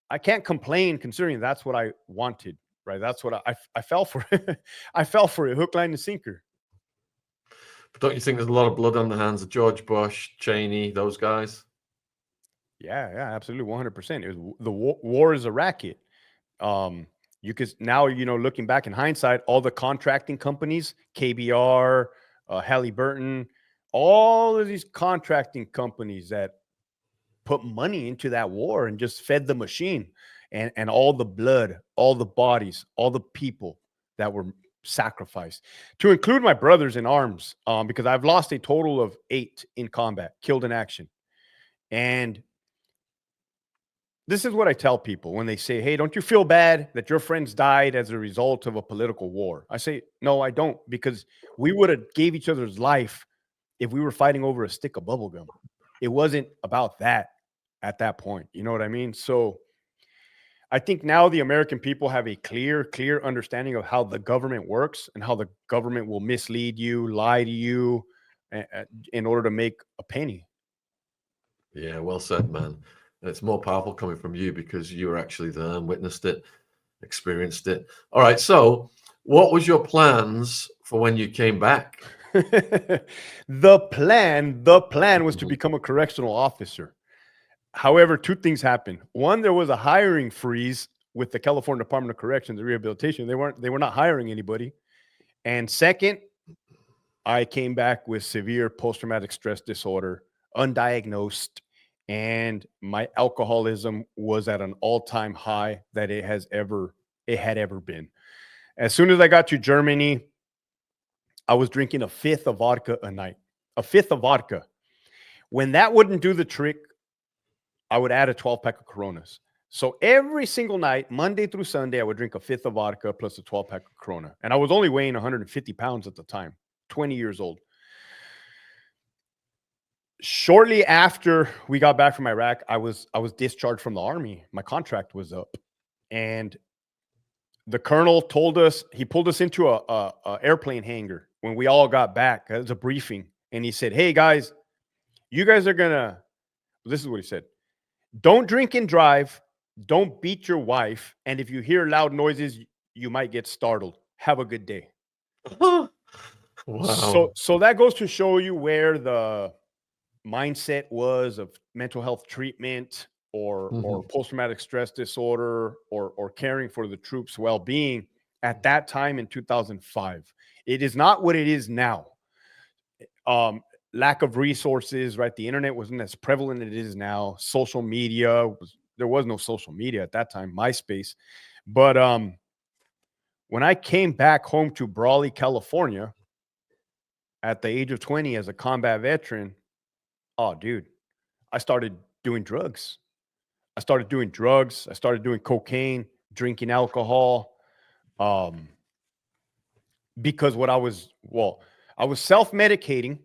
I can't complain considering that's what I wanted, right? That's what I fell for. I fell for it, hook, line, and sinker. But don't you think there's a lot of blood on the hands of George Bush, Cheney, those guys? Yeah, absolutely, 100%. It was, the war is a racket. You could now, looking back in hindsight, all the contracting companies, KBR, Halliburton, all of these contracting companies that put money into that war and just fed the machine, and all the blood, all the bodies, all the people that were sacrificed, to include my brothers in arms, because I've lost a total of 8 in combat, killed in action. And this is what I tell people when they say, "Hey, don't you feel bad that your friends died as a result of a political war?" I say, no, I don't, because we would have gave each other's life if we were fighting over a stick of bubble gum. It wasn't about that at that point. You know what I mean? So I think now the American people have a clear understanding of how the government works and how the government will mislead you, lie to you, in order to make a penny. Yeah, well said, man. And it's more powerful coming from you because you were actually there and witnessed it, experienced it. All right, so what was your plans for when you came back? The plan was to become a correctional officer. However, two things happened. One, there was a hiring freeze with the California Department of Corrections and Rehabilitation. They were not hiring anybody. And second, I came back with severe post-traumatic stress disorder, undiagnosed, and my alcoholism was at an all-time high that it had ever been. As soon as I got to Germany, I was drinking a fifth of vodka a night. A fifth of vodka. When that wouldn't do the trick, I would add a 12-pack of Coronas. So every single night, Monday through Sunday, I would drink a fifth of vodka plus a 12-pack of Corona. And I was only weighing 150 pounds at the time, 20 years old. Shortly after we got back from Iraq, I was discharged from the Army. My contract was up. And the colonel told us, he pulled us into a airplane hangar when we all got back. It was a briefing. And he said, hey, guys, you guys are going to, this is what he said. Don't drink and drive. Don't beat your wife. And if you hear loud noises, you might get startled. Have a good day. Wow. So that goes to show you where the mindset was of mental health treatment or post-traumatic stress disorder or caring for the troops' well-being at that time in 2005. It is not what it is now. Lack of resources, right? The internet wasn't as prevalent as it is now. Social media there was no social media at that time, MySpace. But when I came back home to Brawley, California, at the age of 20 as a combat veteran, oh, dude, I started doing drugs. I started doing cocaine, drinking alcohol, because I was self-medicating.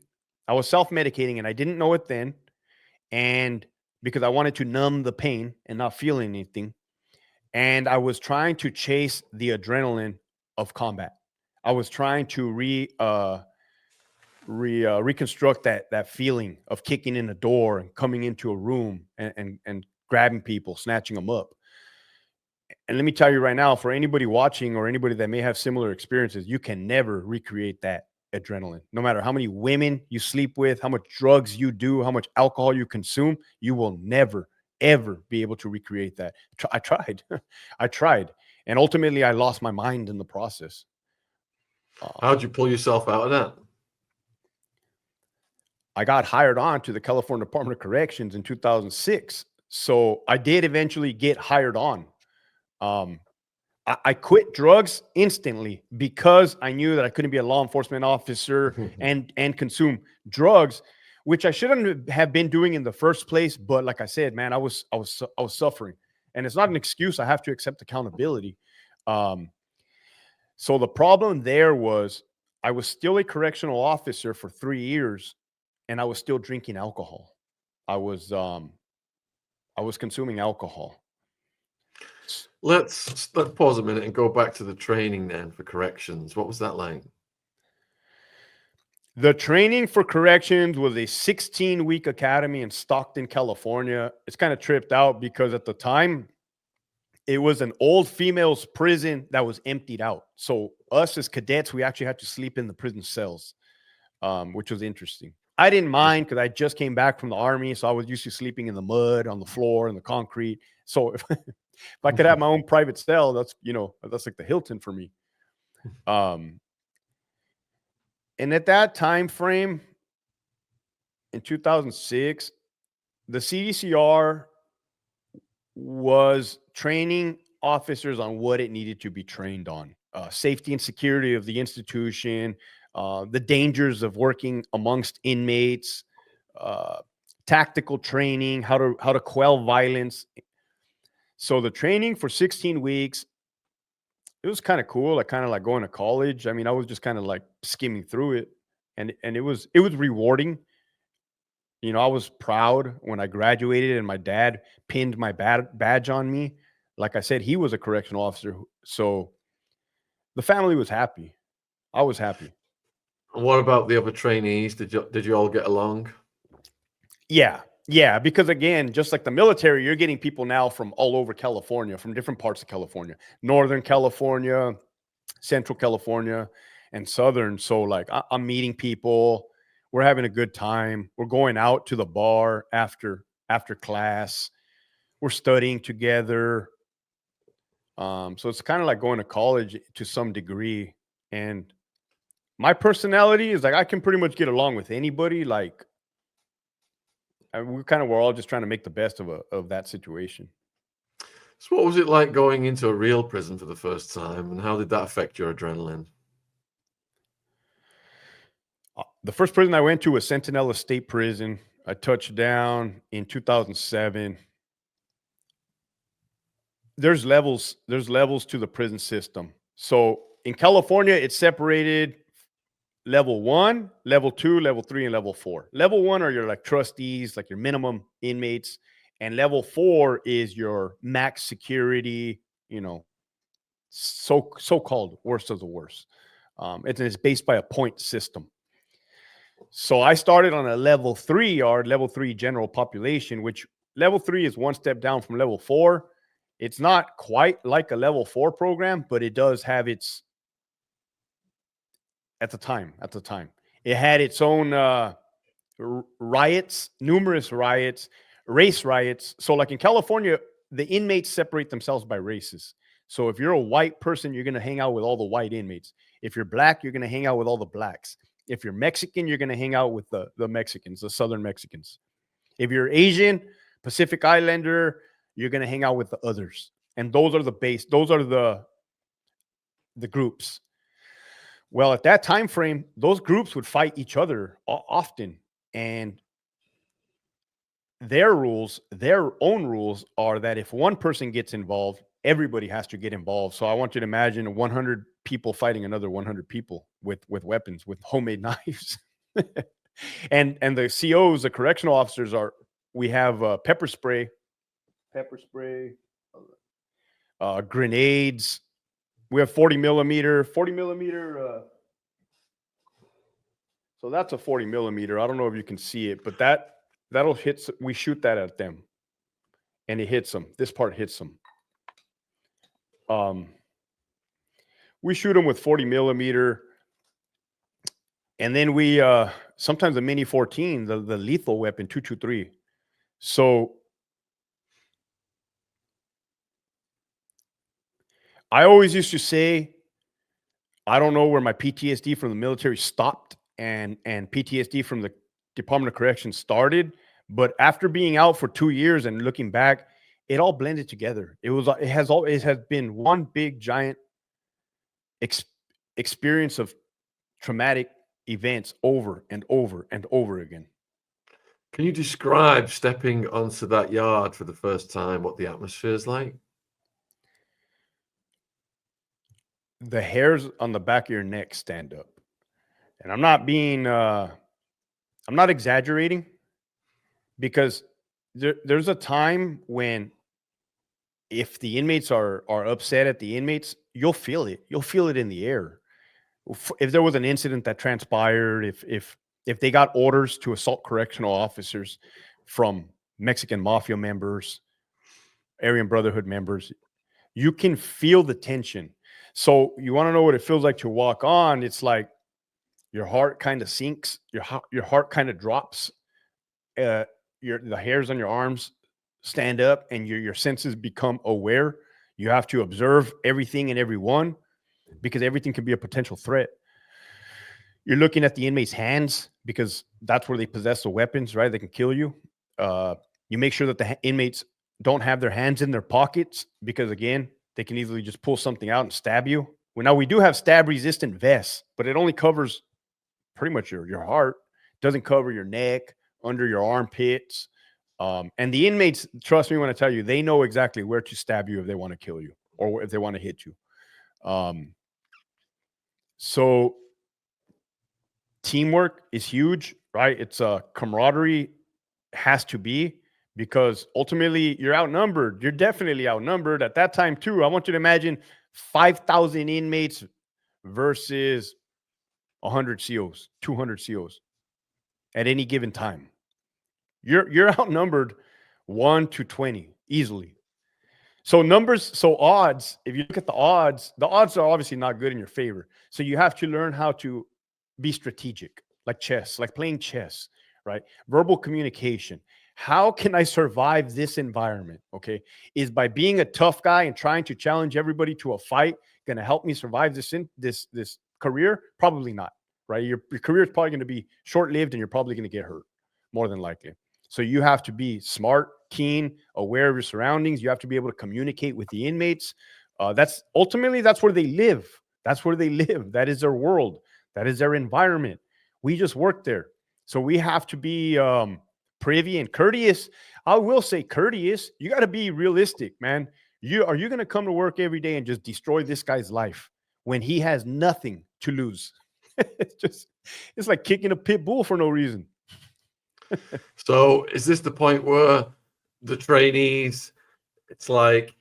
And I didn't know it then. And because I wanted to numb the pain and not feel anything. And I was trying to chase the adrenaline of combat. I was trying to reconstruct that feeling of kicking in a door and coming into a room and grabbing people, snatching them up. And let me tell you right now, for anybody watching or anybody that may have similar experiences, you can never recreate that adrenaline. No matter how many women you sleep with, how much drugs you do, how much alcohol you consume, you will never, ever be able to recreate that. I tried. I tried. And ultimately, I lost my mind in the process. How'd you pull yourself out of that? I got hired on to the California Department of Corrections in 2006. So I did eventually get hired on. I quit drugs instantly because I knew that I couldn't be a law enforcement officer and consume drugs, which I shouldn't have been doing in the first place. But like I said, man, I was suffering, and it's not an excuse. I have to accept accountability. So the problem there was I was still a correctional officer for 3 years, and I was still drinking alcohol. I was consuming alcohol. Let's pause a minute and go back to the training then for corrections. What was that like? The training for corrections was a 16-week academy in Stockton, California. It's kind of tripped out because at the time, it was an old females prison that was emptied out. So us as cadets, we actually had to sleep in the prison cells, which was interesting. I didn't mind because I just came back from the Army, so I was used to sleeping in the mud, on the floor, in the concrete. So if I could have my own private cell, that's like the Hilton for me. And at that time frame, in 2006, the CDCR was training officers on what it needed to be trained on: safety and security of the institution, the dangers of working amongst inmates, tactical training, how to quell violence. So the training for 16 weeks, it was kind of cool. I kind of like going to college. I mean, I was just kind of like skimming through it, and it was rewarding. You know, I was proud when I graduated and my dad pinned my badge on me. Like I said, he was a correctional officer, so the family was happy. I was happy. And what about the other trainees? Did you all get along? Yeah, because again, just like the military, you're getting people now from all over California, from different parts of California, Northern California, Central California, and Southern. So like I'm meeting people, we're having a good time. We're going out to the bar after class. We're studying together. So it's kind of like going to college to some degree. And my personality is like I can pretty much get along with anybody. Like we're all just trying to make the best of that situation. So what was it like going into a real prison for the first time, and how did that affect your adrenaline? The first prison I went to was Centinela State Prison. I touched down in 2007. There's levels to the prison system. So in California, it's separated level 1, level 2, level 3, and level 4. Level 1 are your like trustees, like your minimum inmates, and level 4 is your max security, so-called worst of the worst. It's based by a point system. So I started on a level 3 yard, level 3 general population, which level 3 is one step down from level 4. It's not quite like a level 4 program, but it does have its, at the time, it had its own riots, numerous riots, race riots. So like in California, the inmates separate themselves by races. So if you're a white person, you're going to hang out with all the white inmates. If you're black, you're going to hang out with all the blacks. If you're Mexican, you're going to hang out with the Mexicans, the Southern Mexicans. If you're Asian, Pacific Islander, you're going to hang out with the others. And those are the groups. Well, at that time frame, those groups would fight each other often. And their own rules are that if one person gets involved, everybody has to get involved. So I want you to imagine 100 people fighting another 100 people with weapons, with homemade knives. and the COs, the correctional officers, we have pepper spray, grenades. We have 40 millimeter. So that's a 40 millimeter. I don't know if you can see it, but that'll hit. We shoot that at them, and it hits them. This part hits them. We shoot them with 40 millimeter, and then we sometimes the Mini 14, the lethal weapon 223. So I always used to say, I don't know where my PTSD from the military stopped and PTSD from the Department of Corrections started, but after being out for 2 years and looking back, it all blended together. It has been one big giant experience of traumatic events over and over and over again. Can you describe stepping onto that yard for the first time, what the atmosphere is like? The hairs on the back of your neck stand up. And I'm not exaggerating, because there's a time when if the inmates are upset at the inmates, you'll feel it. You'll feel it in the air. If there was an incident that transpired, if they got orders to assault correctional officers from Mexican mafia members, Aryan Brotherhood members, you can feel the tension. So you want to know what it feels like to walk on? It's like your heart kind of sinks, your heart kind of drops, the hairs on your arms stand up, and your senses become aware. You have to observe everything and everyone, because everything can be a potential threat. You're looking at the inmates' hands, because that's where they possess the weapons, right? They can kill you. You make sure that the inmates don't have their hands in their pockets, because again, they can easily just pull something out and stab you. Well, now we do have stab-resistant vests, but it only covers pretty much your heart. It doesn't cover your neck, under your armpits. And the inmates, trust me when I tell you, they know exactly where to stab you if they want to kill you or if they want to hit you. So teamwork is huge, right? It's camaraderie has to be, because ultimately you're outnumbered. You're definitely outnumbered at that time too. I want you to imagine 5,000 inmates versus 100 COs, 200 COs at any given time. You're outnumbered 1 to 20 easily. So odds, if you look at the odds are obviously not good in your favor. So you have to learn how to be strategic, like chess, like playing chess, right? Verbal communication, How can I survive this environment? Okay. Is by being a tough guy and trying to challenge everybody to a fight going to help me survive this career? Probably not. Right. Your career is probably going to be short-lived and you're probably going to get hurt more than likely. So you have to be smart, keen, aware of your surroundings. You have to be able to communicate with the inmates. That's ultimately that's where they live. That's where they live. That is their world. That is their environment. We just work there. So we have to be privy and courteous. I will say courteous. You got to be realistic, man. You going to come to work every day and just destroy this guy's life when he has nothing to lose? It's like kicking a pit bull for no reason. So is this the point where the trainees, it's like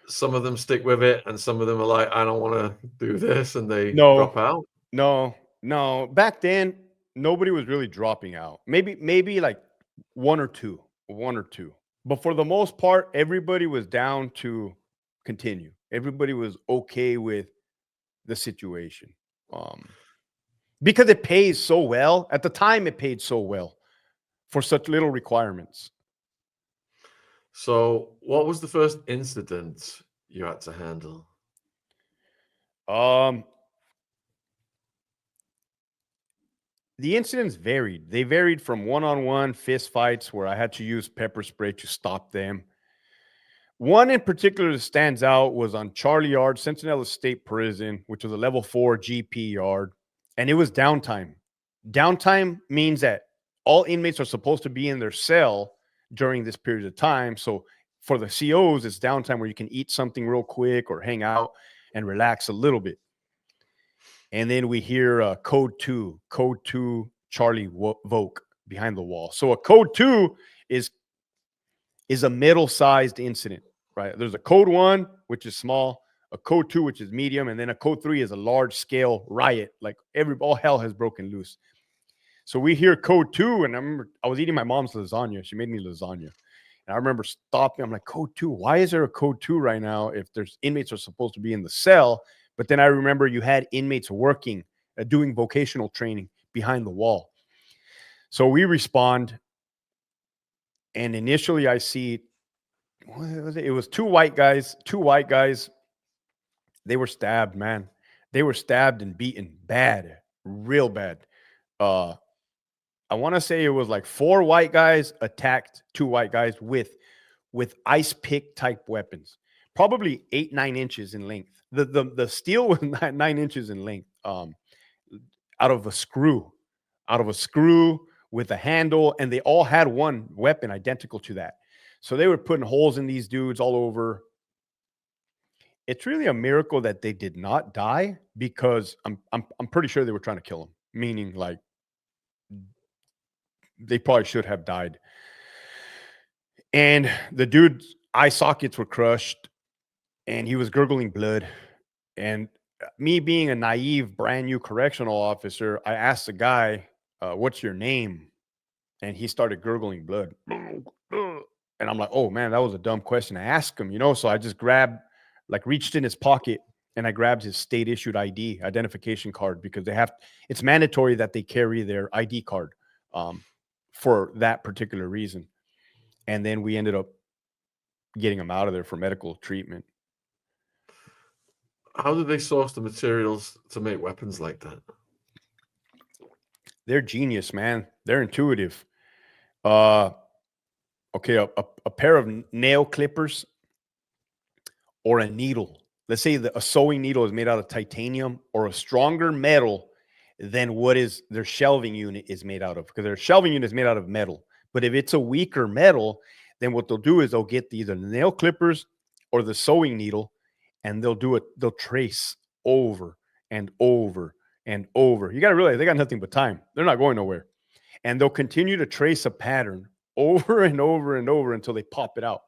some of them stick with it and some of them are like, I don't want to do this, and they drop out? No. Back then, nobody was really dropping out. Maybe like one or two. But for the most part, everybody was down to continue. Everybody was okay with the situation. Because it pays so well. At the time, it paid so well for such little requirements. So what was the first incident you had to handle? The incidents varied. They varied from one-on-one fist fights where I had to use pepper spray to stop them. One in particular that stands out was on Charlie Yard, Centinela State Prison, which was a level 4 GP yard, and it was downtime. Downtime means that all inmates are supposed to be in their cell during this period of time. So for the COs, it's downtime where you can eat something real quick or hang out and relax a little bit. And then we hear code 2, Charlie Voke behind the wall. So a code 2 is a middle-sized incident, right? There's a code 1, which is small, a code 2, which is medium, and then a code 3 is a large-scale riot, like all hell has broken loose. So we hear code 2, and I remember I was eating my mom's lasagna. She made me lasagna. And I remember stopping. I'm like, code 2, why is there a code 2 right now if there's inmates are supposed to be in the cell? But then I remember you had inmates working, doing vocational training behind the wall. So we respond. And initially I see, it was two white guys. They were stabbed, man. They were stabbed and beaten bad, real bad. I want to say it was like 4 white guys attacked 2 white guys with ice pick type weapons, probably 8-9 inches in length. The steel was 9 inches in length, out of a screw with a handle, and they all had one weapon identical to that. So they were putting holes in these dudes all over. It's really a miracle that they did not die, because I'm pretty sure they were trying to kill them, meaning like they probably should have died. And the dude's eye sockets were crushed and he was gurgling blood. And me being a naive, brand new correctional officer, I asked the guy, what's your name? And he started gurgling blood. And I'm like, oh man, that was a dumb question to ask him, So I just reached in his pocket and I grabbed his state issued ID identification card, because it's mandatory that they carry their ID card for that particular reason. And then we ended up getting him out of there for medical treatment. How did they source the materials to make weapons like that? They're genius, man. They're intuitive. Okay, a pair of nail clippers or a needle. Let's say a sewing needle is made out of titanium or a stronger metal than what is their shelving unit is made out of, because their shelving unit is made out of metal. But if it's a weaker metal, then what they'll do is they'll get either the nail clippers or the sewing needle, and they'll trace over and over and over. You got to realize they got nothing but time. They're not going nowhere. And they'll continue to trace a pattern over and over and over until they pop it out.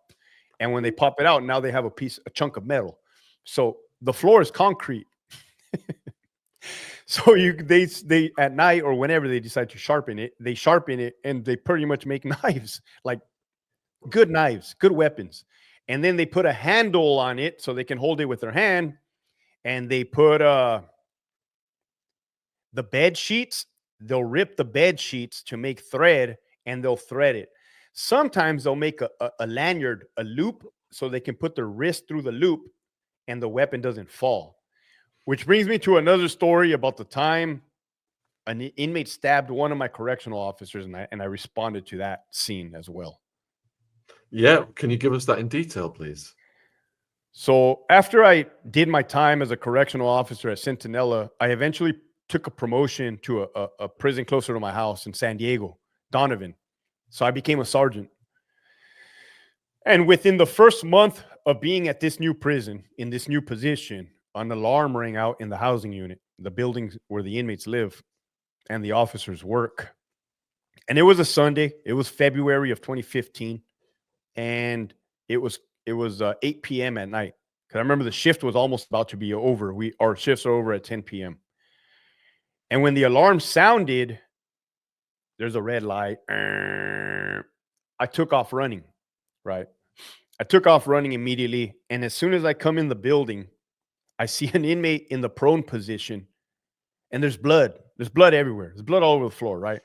And when they pop it out, now they have a chunk of metal. So the floor is concrete. So they at night or whenever they decide to sharpen it, they sharpen it and they pretty much make knives, like good knives, good weapons. And then they put a handle on it so they can hold it with their hand. And they put the bed sheets. They'll rip the bed sheets to make thread, and they'll thread it. Sometimes they'll make a lanyard, a loop, so they can put their wrist through the loop and the weapon doesn't fall. Which brings me to another story about the time an inmate stabbed one of my correctional officers, and I responded to that scene as well. Yeah, can you give us that in detail, please? So after I did my time as a correctional officer at Centinela, I eventually took a promotion to a prison closer to my house in San Diego, Donovan. So I became a sergeant. And within the first month of being at this new prison, in this new position, an alarm rang out in the housing unit, the buildings where the inmates live and the officers work. And it was a Sunday. It was February of 2015. And it was 8 p.m. at night. Because I remember the shift was almost about to be over. Our shifts are over at 10 p.m. And when the alarm sounded, there's a red light. I took off running, right? I took off running immediately. And as soon as I come in the building, I see an inmate in the prone position. And there's blood. There's blood everywhere. There's blood all over the floor, right?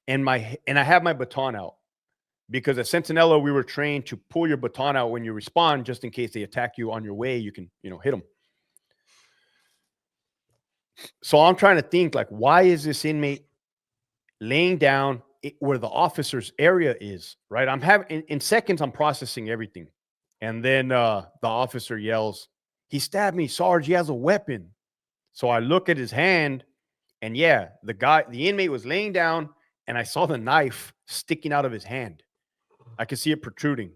And I have my baton out. Because at Centinela, we were trained to pull your baton out when you respond, just in case they attack you on your way, you can, hit them. So I'm trying to think, like, why is this inmate laying down where the officer's area is, right? I'm having, in seconds, I'm processing everything. And then the officer yells, "He stabbed me, Sarge. He has a weapon." So I look at his hand, and yeah, the inmate was laying down, and I saw the knife sticking out of his hand. I could see it protruding.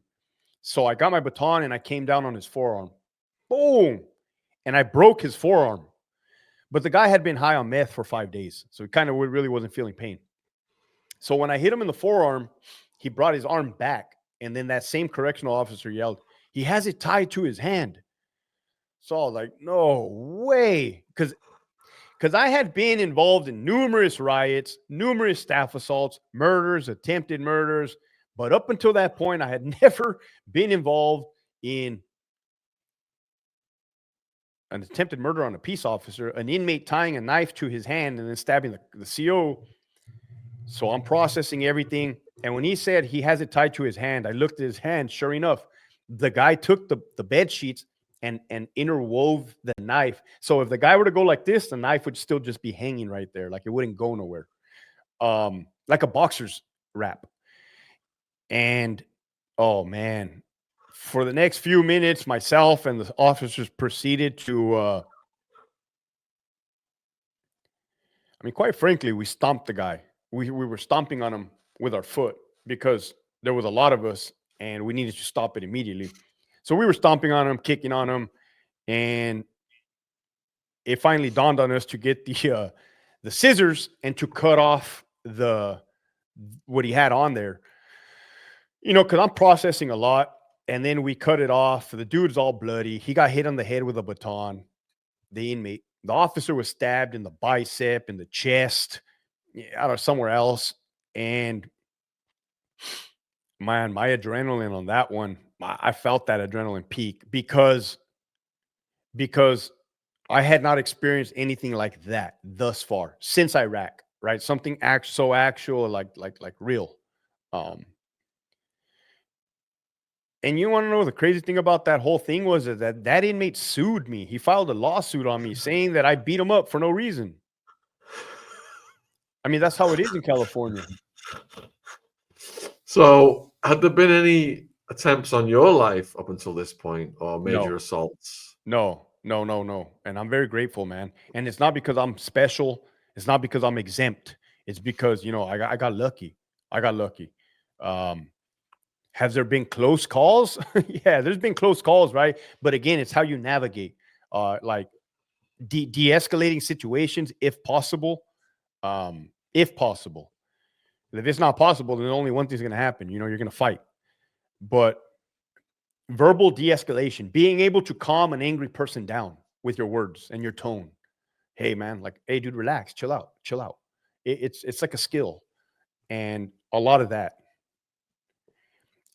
So I got my baton and I came down on his forearm. Boom. And I broke his forearm. But the guy had been high on meth for 5 days. So he kind of really wasn't feeling pain. So when I hit him in the forearm, he brought his arm back. And then that same correctional officer yelled, "He has it tied to his hand." So I was like, no way. Because I had been involved in numerous riots, numerous staff assaults, murders, attempted murders. But up until that point, I had never been involved in an attempted murder on a peace officer, an inmate tying a knife to his hand and then stabbing the CO. So I'm processing everything. And when he said he has it tied to his hand, I looked at his hand. Sure enough, the guy took the bed sheets and interwove the knife. So if the guy were to go like this, the knife would still just be hanging right there. Like it wouldn't go nowhere. Like a boxer's wrap. And oh man, for the next few minutes, myself and the officers proceeded to, quite frankly, we stomped the guy. We were stomping on him with our foot because there was a lot of us and we needed to stop it immediately. So we were stomping on him, kicking on him, and it finally dawned on us to get the scissors and to cut off what he had on there. Because I'm processing a lot. And then we cut it off. The dude's all bloody. He got hit on the head with a baton, the inmate. The officer was stabbed in the bicep, in the chest, out of somewhere else. And man, my adrenaline on that one, I felt that adrenaline peak because I had not experienced anything like that thus far since Iraq, right? Something so actual, like real. And you want to know the crazy thing about that whole thing was that inmate sued me. He filed a lawsuit on me saying that I beat him up for no reason. That's how it is in California. So had there been any attempts on your life up until this point or major assaults? No. And I'm very grateful, man. And it's not because I'm special. It's not because I'm exempt. It's because, I got lucky. Has there been close calls? Yeah, there's been close calls, right? But again, it's how you navigate, like de-escalating situations if possible. If possible. If it's not possible, then only one thing's going to happen. You're going to fight. But verbal de-escalation, being able to calm an angry person down with your words and your tone. Hey, man, like, hey, dude, relax, chill out. It's like a skill, and a lot of that.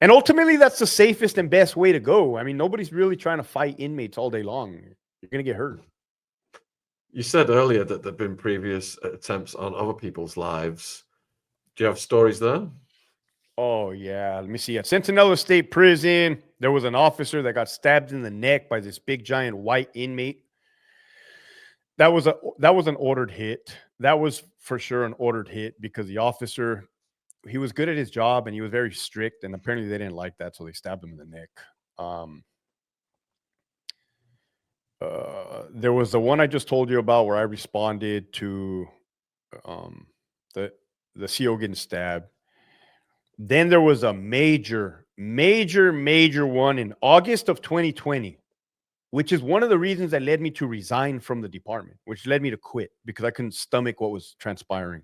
And ultimately, that's the safest and best way to go. Nobody's really trying to fight inmates all day long. You're going to get hurt. You said earlier that there have been previous attempts on other people's lives. Do you have stories there? Oh, yeah. Let me see. At Centinela State Prison, there was an officer that got stabbed in the neck by this big, giant white inmate. That was an ordered hit. That was for sure an ordered hit because the officer, he was good at his job and he was very strict, and apparently they didn't like that, so they stabbed him in the neck. There was the one I just told you about where I responded to the CO getting stabbed. Then there was a major one in August of 2020, which is one of the reasons that led me to resign from the department, which led me to quit because I couldn't stomach what was transpiring.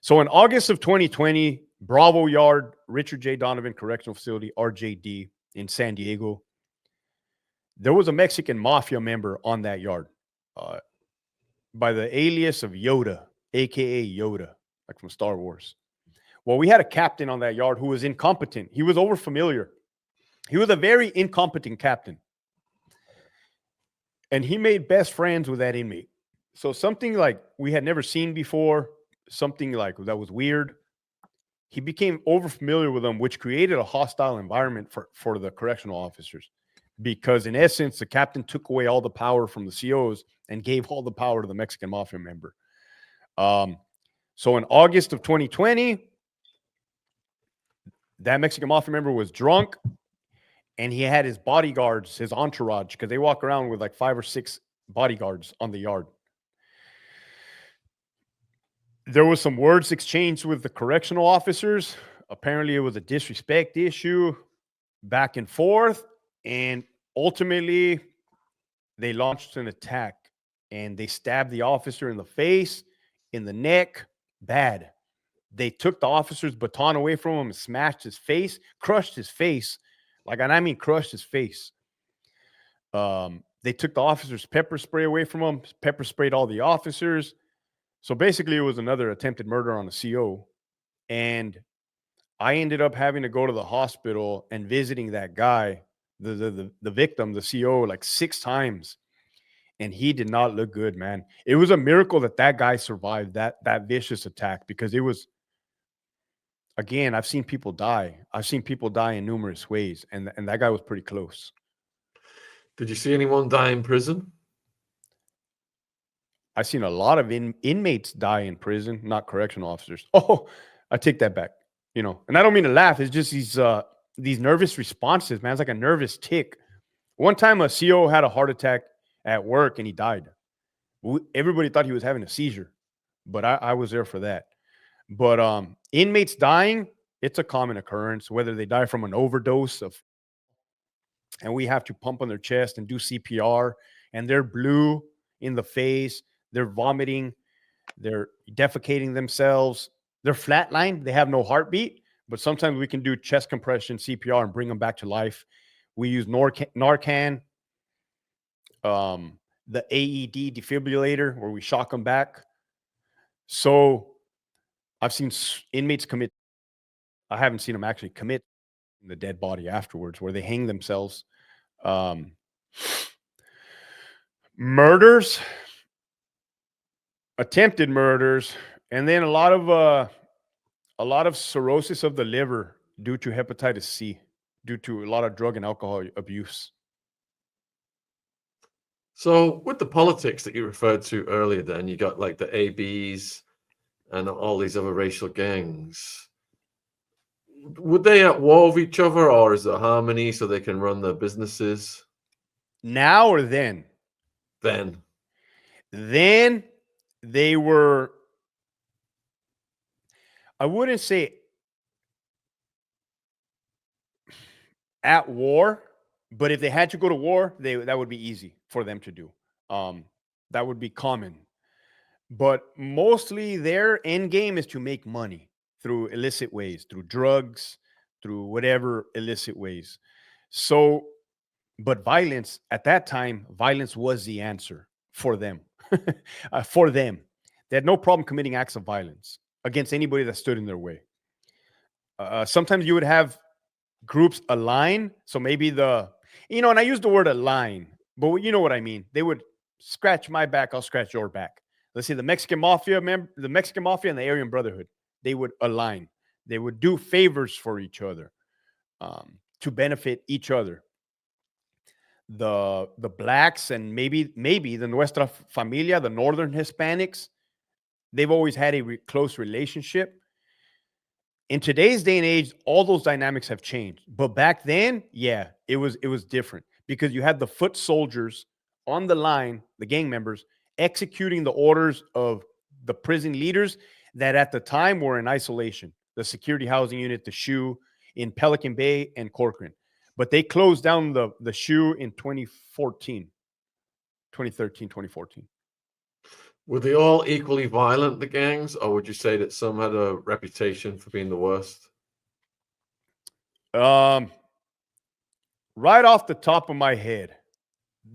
So in August of 2020, Bravo Yard, Richard J. Donovan Correctional Facility, RJD, in San Diego, there was a Mexican mafia member on that yard by the alias of Yoda, aka Yoda, like from Star Wars. Well, we had a captain on that yard who was incompetent. He was overfamiliar. He was a very incompetent captain. And he made best friends with that inmate. So something like we had never seen before, something like that was weird. He became overfamiliar with them, which created a hostile environment for the correctional officers. Because in essence, the captain took away all the power from the COs and gave all the power to the Mexican mafia member. So in August of 2020, that Mexican mafia member was drunk and he had his bodyguards, his entourage, because they walk around with like 5 or 6 bodyguards on the yard. There was some words exchanged with the correctional officers. Apparently it was a disrespect issue, back and forth. And ultimately, they launched an attack and they stabbed the officer in the face, in the neck, bad. They took the officer's baton away from him and smashed his face, crushed his face. Like, and I mean crushed his face. They took the officer's pepper spray away from him, pepper sprayed all the officers. So basically, it was another attempted murder on the CO. And I ended up having to go to the hospital and visiting that guy, the victim, the CO, like 6 times. And he did not look good, man. It was a miracle that guy survived that vicious attack, because it was, again, I've seen people die. I've seen people die in numerous ways, and that guy was pretty close. Did you see anyone die in prison? I've seen a lot of inmates die in prison, not correctional officers. Oh, I take that back. You know, and I don't mean to laugh. It's just these nervous responses, man. It's like a nervous tick. One time a CO had a heart attack at work and he died. Everybody thought he was having a seizure, but I was there for that. But inmates dying, it's a common occurrence, whether they die from an overdose of, and we have to pump on their chest and do CPR, and they're blue in the face, they're vomiting, they're defecating themselves, they're flatlined, they have no heartbeat, but sometimes we can do chest compression, CPR, and bring them back to life. We use Narcan, the AED defibrillator, where we shock them back. So I've seen inmates commit. I haven't seen them actually commit the dead body afterwards, where they hang themselves. Murders, attempted murders, and then a lot of cirrhosis of the liver due to hepatitis C, due to a lot of drug and alcohol abuse. So with the politics that you referred to earlier, then you got like the ABs and all these other racial gangs. Would they at war with each other, or is there harmony so they can run their businesses? Now or then? Then They were, I wouldn't say at war, but if they had to go to war, that would be easy for them to do. That would be common. But mostly their end game is to make money through illicit ways, through drugs, through whatever illicit ways. So, but violence at that time, violence was the answer for them. For them, they had no problem committing acts of violence against anybody that stood in their way. Sometimes you would have groups align. So maybe and I use the word align, but you know what I mean. They would scratch my back, I'll scratch your back. Let's say the Mexican Mafia and the Aryan Brotherhood, they would align. They would do favors for each other to benefit each other. The blacks and maybe the Nuestra Familia, the northern Hispanics, they've always had a close relationship. In today's day and age, all those dynamics have changed. But back then, yeah, it was different because you had the foot soldiers on the line, the gang members, executing the orders of the prison leaders that at the time were in isolation. The security housing unit, the SHU in Pelican Bay and Corcoran. But they closed down the SHU in 2013, 2014. Were they all equally violent, the gangs, or would you say that some had a reputation for being the worst? Right off the top of my head,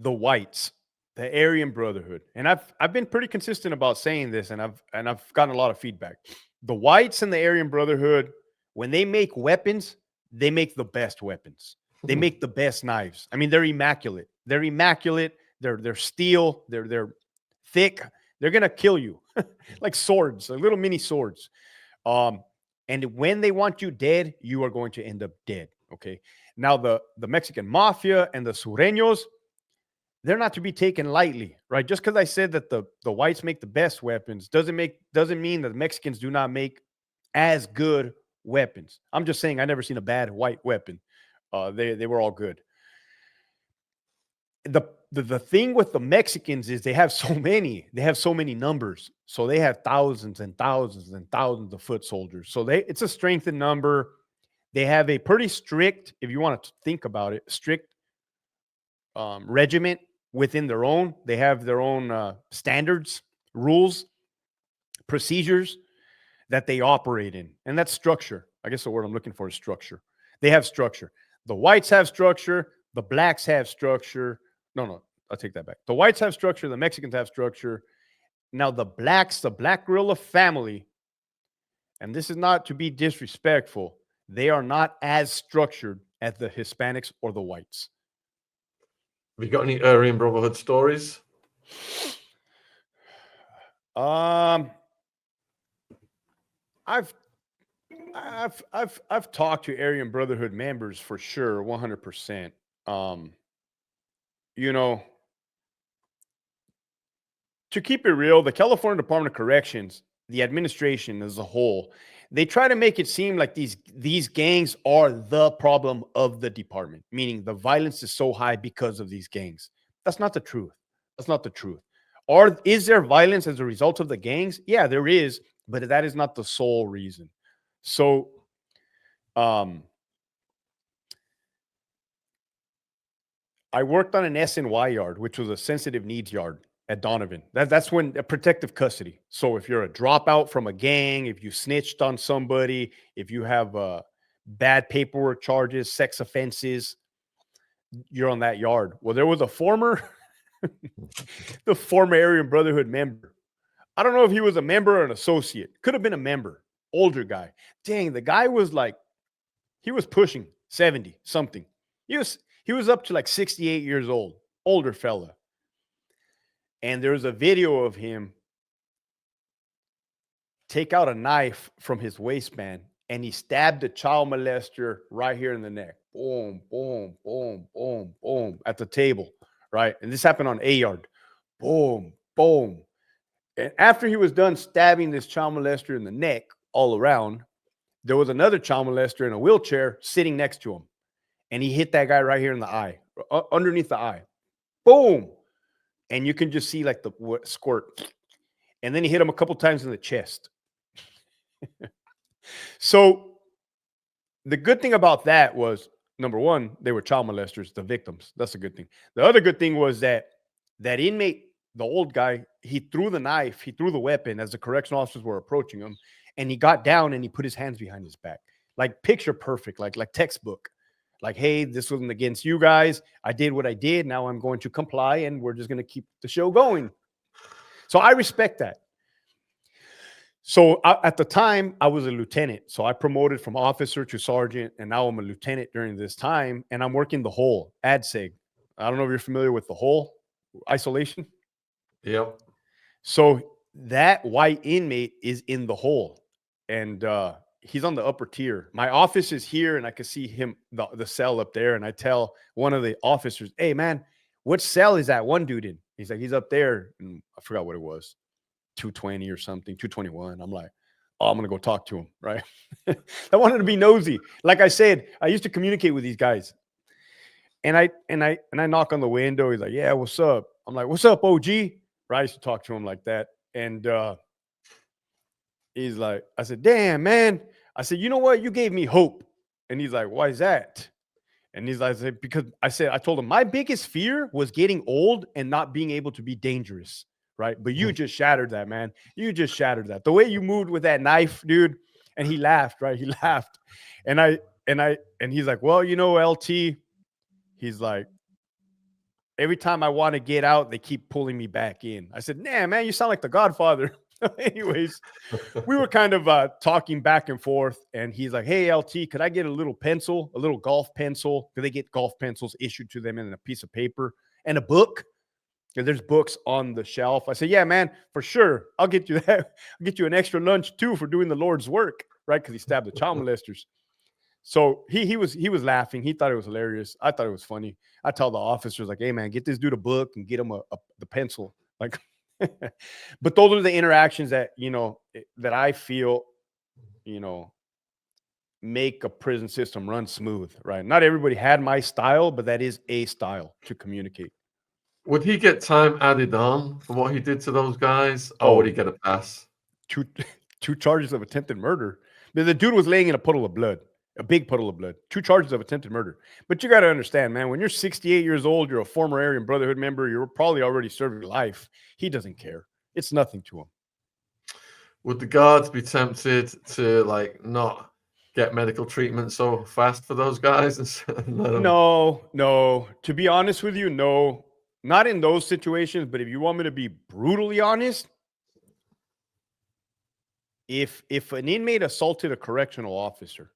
the whites, the Aryan Brotherhood, and I've been pretty consistent about saying this, and I've gotten a lot of feedback. The whites and the Aryan Brotherhood, when they make weapons, they make the best weapons. They make the best knives. I mean, they're immaculate. They're immaculate. They're steel. They're thick. They're gonna kill you like swords, like little mini swords. And when they want you dead, you are going to end up dead. Okay. Now the Mexican mafia and the sureños, they're not to be taken lightly, right? Just because I said that the whites make the best weapons doesn't mean that the Mexicans do not make as good weapons. I'm just saying I never seen a bad white weapon. They were all good. The thing with the Mexicans is they have so many numbers. So they have thousands and thousands and thousands of foot soldiers. So it's a strength in number. They have a pretty strict, if you want to think about it, strict regiment within their own. They have their own standards, rules, procedures that they operate in. And that's structure. I guess the word I'm looking for is structure. They have structure. The whites have structure. The blacks have structure. No, I'll take that back. The whites have structure. The Mexicans have structure. Now the blacks, the Black Guerrilla family, and this is not to be disrespectful, they are not as structured as the Hispanics or the whites. Have you got any Aryan Brotherhood stories? I've talked to Aryan Brotherhood members for sure, 100%. You know, to keep it real, the California Department of Corrections, the administration as a whole, they try to make it seem like these gangs are the problem of the department, meaning the violence is so high because of these gangs. That's not the truth. That's not the truth. Or is there violence as a result of the gangs? Yeah, there is, but that is not the sole reason. So, I worked on an SNY yard, which was a sensitive needs yard at Donovan. That's when a protective custody. So if you're a dropout from a gang, if you snitched on somebody, if you have bad paperwork charges, sex offenses, you're on that yard. Well, there was a former Aryan Brotherhood member. I don't know if he was a member or an associate. Could have been a member, older guy. Dang, the guy was like, he was pushing 70 something. He was up to like 68 years old, older fella. And there's a video of him take out a knife from his waistband and he stabbed a child molester right here in the neck. Boom, boom, boom, boom, boom, at the table, right? And this happened on A yard. Boom, boom. And after he was done stabbing this child molester in the neck all around, there was another child molester in a wheelchair sitting next to him. And he hit that guy right here in the eye, underneath the eye. Boom. And you can just see like the squirt. And then he hit him a couple times in the chest. So the good thing about that was, number one, they were child molesters, the victims. That's a good thing. The other good thing was that inmate, the old guy, he threw the knife, he threw the weapon as the correctional officers were approaching him. And he got down and he put his hands behind his back. Like picture perfect, like textbook. Like, hey, this wasn't against you guys. I did what I did. Now I'm going to comply and we're just going to keep the show going. So I respect that. So at the time, I was a lieutenant. So I promoted from officer to sergeant, and now I'm a lieutenant during this time. And I'm working the whole ADSEG. I don't know if you're familiar with the whole isolation. Yep. So that white inmate is in the hole. And he's on the upper tier. My office is here, and I can see him, the cell up there. And I tell one of the officers, "Hey, man, what cell is that one dude in?" He's like, "He's up there." And I forgot what it was, 220 or something, 221. I'm like, "Oh, I'm gonna go talk to him." Right? I wanted to be nosy. Like I said, I used to communicate with these guys, and I knock on the window. He's like, "Yeah, what's up?" I'm like, "What's up, OG?" Right? I used to talk to him like that, and he's like, I said, "Damn, man." I said, "You know what? You gave me hope." And he's like, "Why is that?" And he's like, "Because I told him my biggest fear was getting old and not being able to be dangerous. Right. But you just shattered that, man. You just shattered that. The way you moved with that knife, dude." And he laughed, right? He laughed. And and he's like, "Well, LT," he's like, "every time I want to get out, they keep pulling me back in." I said, "Nah, man, you sound like the Godfather." Anyways, we were kind of talking back and forth, and he's like, "Hey, LT, could I get a little pencil, a little golf pencil? Do they get golf pencils issued to them in a piece of paper and a book? Because there's books on the shelf." I said, "Yeah, man, for sure. I'll get you that. I'll get you an extra lunch too for doing the Lord's work," right? Because he stabbed the child molesters. So he was laughing. He thought it was hilarious. I thought it was funny. I tell the officers, like, "Hey, man, get this dude a book and get him the pencil." Like, but those are the interactions that that I feel you know make a prison system run smooth. Right? Not everybody had my style, but that is a style to communicate. Would he get time added on for what he did to those guys, or would he Oh, get a pass? two two charges of attempted murder. The dude was laying in a puddle of blood, a big puddle of blood. Two charges of attempted murder. But you got to understand, man, when you're 68 years old, you're a former Aryan Brotherhood member, you're probably already serving life. He doesn't care. It's nothing to him. Would the guards be tempted to not get medical treatment so fast for those guys and let them? No, no. To be honest with you, no. Not in those situations, but if you want me to be brutally honest, if an inmate assaulted a correctional officer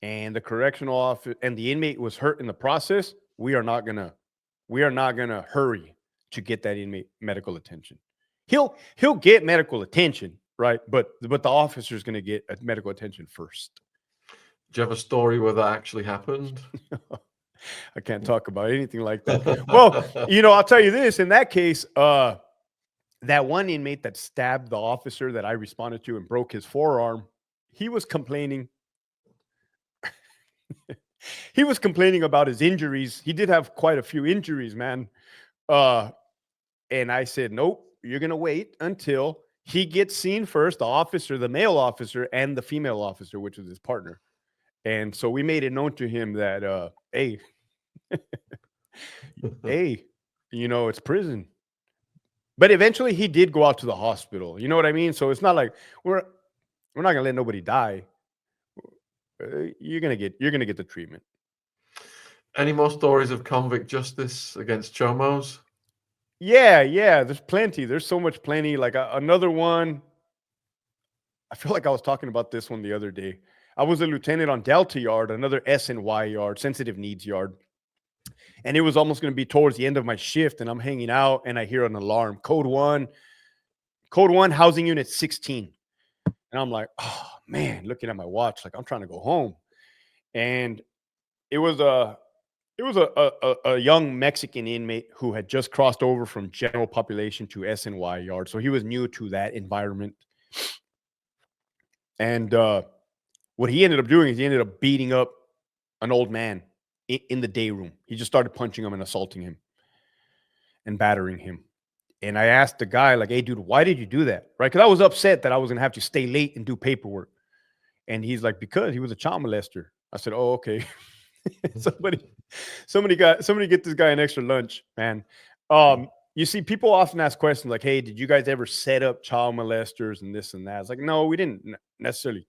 and the correctional officer and the inmate was hurt in the process, we are not gonna hurry to get that inmate medical attention. He'll get medical attention, right? But the officer's gonna get medical attention first. Do you have a story where that actually happened? I can't talk about anything like that. Well, I'll tell you this. In that case, that one inmate that stabbed the officer that I responded to and broke his forearm, he was complaining. He was complaining about his injuries. He did have quite a few injuries, man. Uh, and I said, "Nope, you're gonna wait until he gets seen first, the officer, the male officer, and the female officer, which was his partner." And so we made it known to him that, hey, hey, it's prison. But eventually he did go out to the hospital. You know what I mean? So it's not like we're not gonna let nobody die. You're gonna get the treatment. Any more stories of convict justice against chomos? Yeah, yeah. There's plenty. There's so much plenty. Like another one. I feel like I was talking about this one the other day. I was a lieutenant on Delta Yard, another SNY yard, sensitive needs yard. And it was almost going to be towards the end of my shift, and I'm hanging out, and I hear an alarm. Code one, housing unit 16. And I'm like, "Oh man," looking at my watch, like I'm trying to go home. And it was a young Mexican inmate who had just crossed over from general population to SNY yard. So he was new to that environment. And what he ended up doing is he ended up beating up an old man in the day room. He just started punching him and assaulting him and battering him. And I asked the guy, like, "Hey, dude, why did you do that?" Right? Because I was upset that I was going to have to stay late and do paperwork. And he's like, "Because he was a child molester." I said, "Oh, okay." somebody, somebody get this guy an extra lunch, man. You see, people often ask questions like, "Hey, did you guys ever set up child molesters and this and that?" It's like, no, we didn't necessarily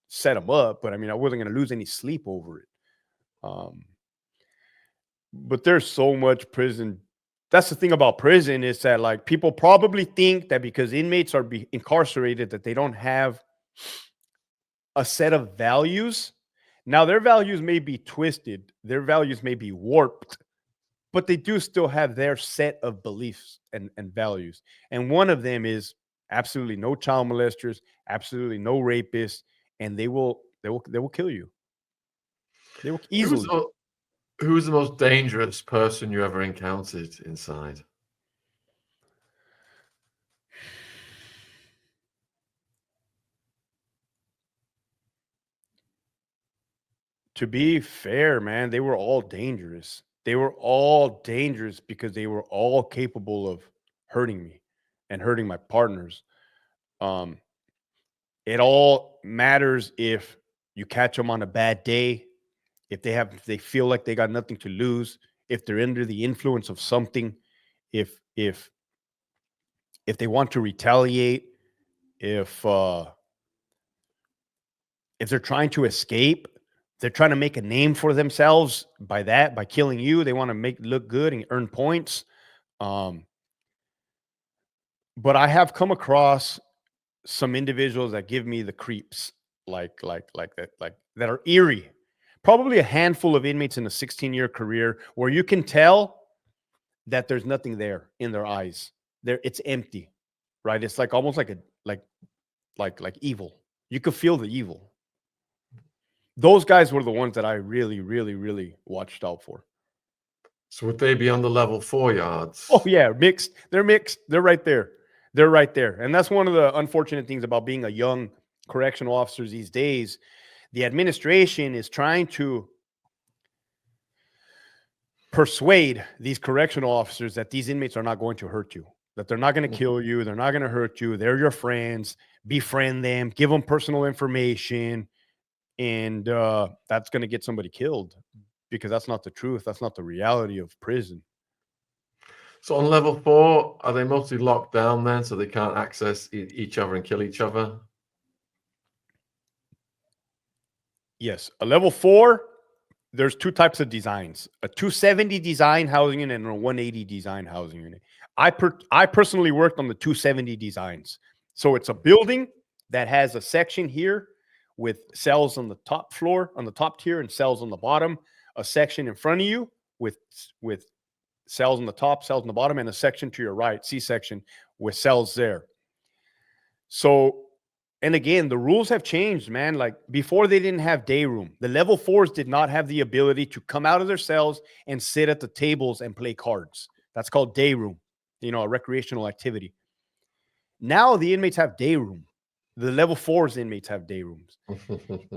set them up, but I mean, I wasn't going to lose any sleep over it. But there's so much prison. That's the thing about prison is that like people probably think that because inmates are incarcerated that they don't have a set of values. Now their values may be twisted, their values may be warped, but they do still have their set of beliefs and values. And one of them is absolutely no child molesters, absolutely no rapists, and they will kill you. They will easily. Who was the most dangerous person you ever encountered inside? To be fair, man, they were all dangerous. They were all dangerous because they were all capable of hurting me and hurting my partners. Um, it all matters if you catch them on a bad day, if they feel like they got nothing to lose, if they're under the influence of something, if they want to retaliate, if they're trying to escape, they're trying to make a name for themselves by killing you. They want to look good and earn points. But I have come across some individuals that give me the creeps, like that are eerie. Probably a handful of inmates in a 16-year career where you can tell that there's nothing there in their eyes. It's empty, right? It's like almost like evil. You could feel the evil. Those guys were the ones that I really, really, really watched out for. So would they be on the level 4 yards? Oh yeah, mixed. They're mixed. They're right there. They're right there. And that's one of the unfortunate things about being a young correctional officer these days. The administration is trying to persuade these correctional officers that these inmates are not going to hurt you, that they're not going to kill you, they're not going to hurt you, they're your friends, befriend them, give them personal information, and that's going to get somebody killed, because that's not the truth. That's not the reality of prison. So on level 4, are they mostly locked down then, so they can't access each other and kill each other? Yes. A level 4, there's two types of designs: a 270 design housing unit and a 180 design housing unit. I personally worked on the 270 designs. So it's a building that has a section here with cells on the top floor, on the top tier, and cells on the bottom, a section in front of you with cells on the top, cells on the bottom, and a section to your right, C section, with cells there. So, and again, the rules have changed, man. Like before, they didn't have day room. The level 4s did not have the ability to come out of their cells and sit at the tables and play cards. That's called day room, a recreational activity. Now the inmates have day room. The level 4s inmates have day rooms.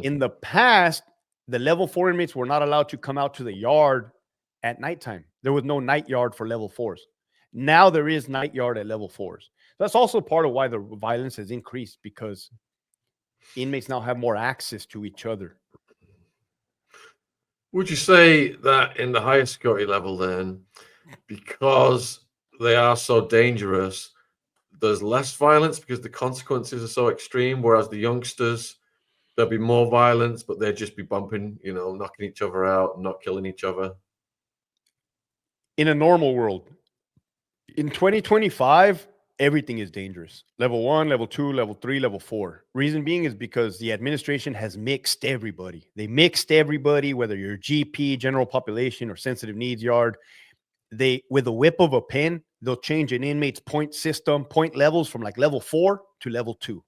In the past, the level 4 inmates were not allowed to come out to the yard at nighttime. There was no night yard for level 4s. Now there is night yard at level 4s. That's also part of why the violence has increased, because inmates now have more access to each other. Would you say that in the higher security level then, because they are so dangerous, there's less violence because the consequences are so extreme, whereas the youngsters, there'll be more violence, but they'll just be bumping, knocking each other out, not killing each other? In a normal world, in 2025, everything is dangerous. Level 1, level 2, level 3, level 4. Reason being is because the administration has mixed everybody. They mixed everybody, whether you're GP, general population, or sensitive needs yard. They, with a whip of a pen, they'll change an inmate's point system, point levels from like level 4 to level 2.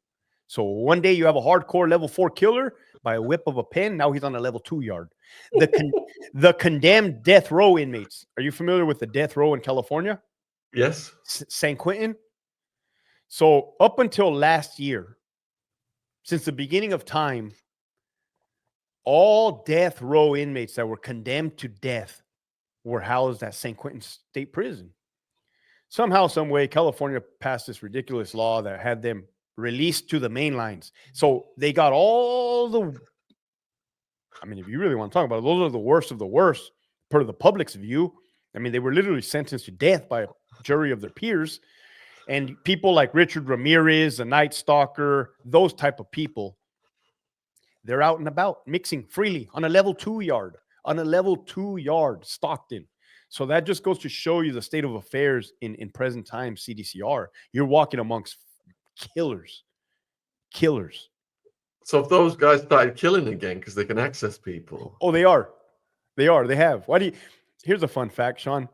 So one day you have a hardcore level 4 killer, by a whip of a pen, now he's on a level 2 yard. The condemned death row inmates. Are you familiar with the death row in California? Yes. San Quentin. So up until last year, since the beginning of time, all death row inmates that were condemned to death were housed at San Quentin State Prison. Somehow, some way, California passed this ridiculous law that had them released to the main lines. So they got all the, if you really want to talk about it, those are the worst of the worst per the public's view. They were literally sentenced to death by a jury of their peers. And people like Richard Ramirez, the Night Stalker, those type of people, they're out and about mixing freely on a level 2 yard, Stockton. So that just goes to show you the state of affairs in present time, CDCR. You're walking amongst killers. So if those guys started killing again because they can access people. Oh, they are. They have. Here's a fun fact, Sean.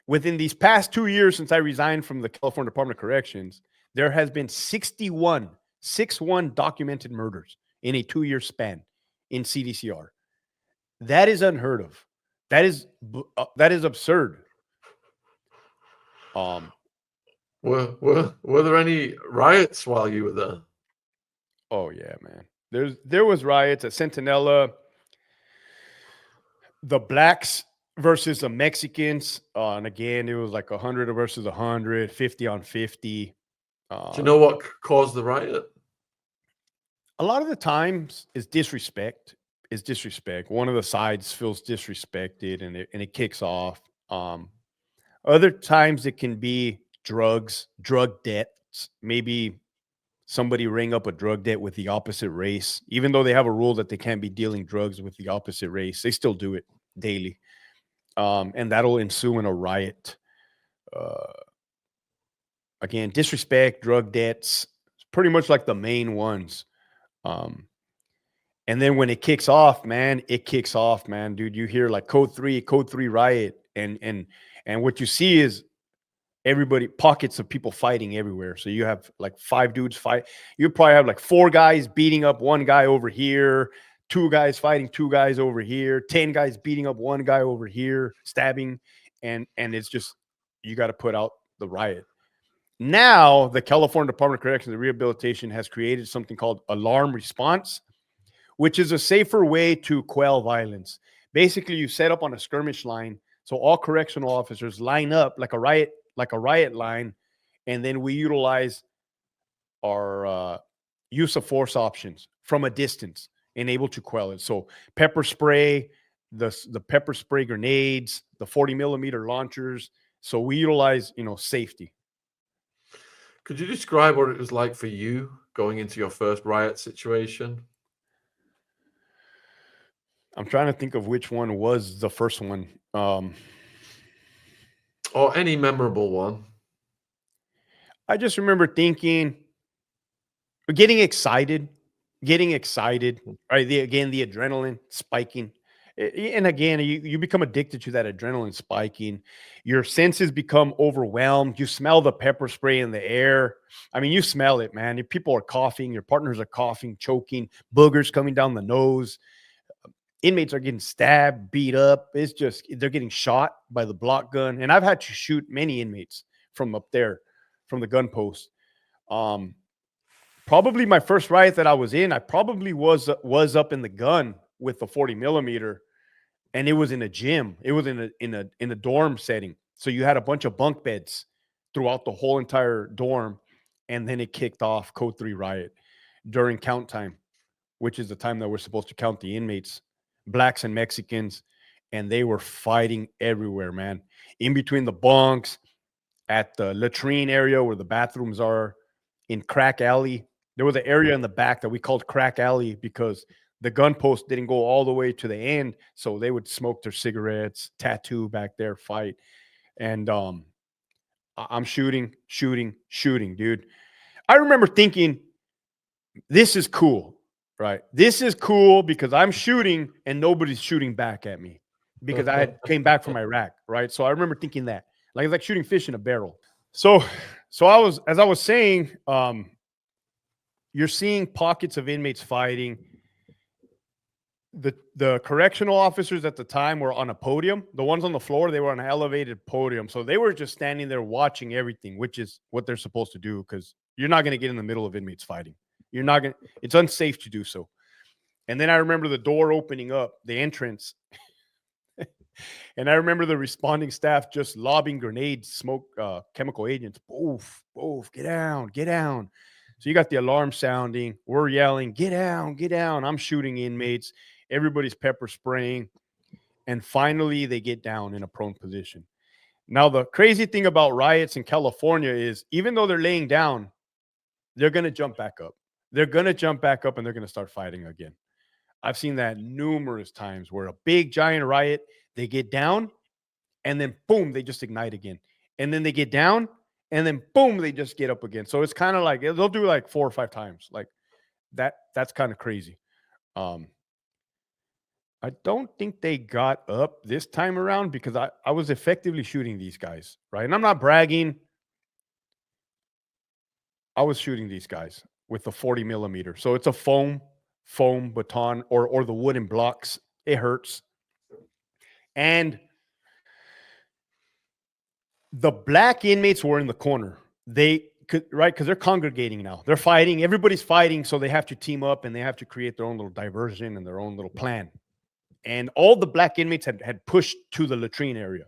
Within these past 2 years since I resigned from the California Department of Corrections, there has been 61 documented murders in a 2-year span in CDCR. That is unheard of. That is absurd. Were there any riots while you were there? Oh yeah, man. There was riots at Centinela. The blacks versus the Mexicans, and again, it was like 100 versus 100, 50 on 50. Do you know what caused the riot? A lot of the times is disrespect. One of the sides feels disrespected, and it kicks off. Other times it can be drug debts. Maybe somebody ring up a drug debt with the opposite race, even though they have a rule that they can't be dealing drugs with the opposite race. They still do it daily, and that'll ensue in a riot. Again, disrespect, drug debts, pretty much like the main ones. And then when it kicks off, man, dude. You hear like code 3 riot, and what you see is pockets of people fighting everywhere. So you have like 5 dudes fight. You probably have like 4 guys beating up one guy over here, 2 guys fighting 2 guys over here, 10 guys beating up one guy over here, stabbing, and it's just, you got to put out the riot. Now, the California Department of Corrections and Rehabilitation has created something called alarm response, which is a safer way to quell violence. Basically, you set up on a skirmish line, so all correctional officers line up like a riot line, and then we utilize our use of force options from a distance and able to quell it. So pepper spray, the pepper spray grenades, the 40 millimeter launchers. So we utilize, safety. Could you describe what it was like for you going into your first riot situation? I'm trying to think of which one was the first one. Or any memorable one. I just remember getting excited, right? The adrenaline spiking. And again, you become addicted to that adrenaline spiking. Your senses become overwhelmed. You smell the pepper spray in the air. I mean, you smell it, man. People are coughing. Your partners are coughing, choking, boogers coming down the nose. Inmates are getting stabbed, beat up. It's just, they're getting shot by the block gun. And I've had to shoot many inmates from up there, from the gun post. Probably my first riot that I was in, I probably was up in the gun with the 40 millimeter, and it was in a gym. It was in a dorm setting. So you had a bunch of bunk beds throughout the whole entire dorm, and then it kicked off code 3 riot during count time, which is the time that we're supposed to count the inmates, blacks and Mexicans, and they were fighting everywhere, man. In between the bunks, at the latrine area where the bathrooms are, in Crack Alley. There was an area in the back that we called Crack Alley because the gun post didn't go all the way to the end, so they would smoke their cigarettes, tattoo back there, fight. And I'm shooting, dude. I remember thinking, this is cool, right? This is cool because I'm shooting and nobody's shooting back at me because I had came back from Iraq, right? So I remember thinking that, like, it's like shooting fish in a barrel. So as I was saying, you're seeing pockets of inmates fighting. The correctional officers at the time were on a podium. The ones on the floor, they were on an elevated podium. So they were just standing there watching everything, which is what they're supposed to do, because you're not going to get in the middle of inmates fighting. You're not going to, it's unsafe to do so. And then I remember the door opening up, the entrance. And I remember the responding staff just lobbing grenades, smoke, chemical agents. Boof, boof, get down, get down. So you got the alarm sounding. We're yelling, get down, get down. I'm shooting inmates. Everybody's pepper spraying. And finally, they get down in a prone position. Now, the crazy thing about riots in California is, even though they're laying down, they're going to jump back up. They're going to jump back up and they're going to start fighting again. I've seen that numerous times where a big giant riot, they get down and then boom, they just ignite again. And then they get down and then boom, they just get up again. So it's kind of like, they'll do like 4 or 5 times like that. That's kind of crazy. I don't think they got up this time around because I was effectively shooting these guys, right? And I'm not bragging. I was shooting these guys with the 40 millimeter. So it's a foam foam baton or the wooden blocks. It hurts. And the black inmates were in the corner. They could, right? Because they're congregating now. They're fighting. Everybody's fighting. So they have to team up and they have to create their own little diversion and their own little plan. And all the black inmates had pushed to the latrine area.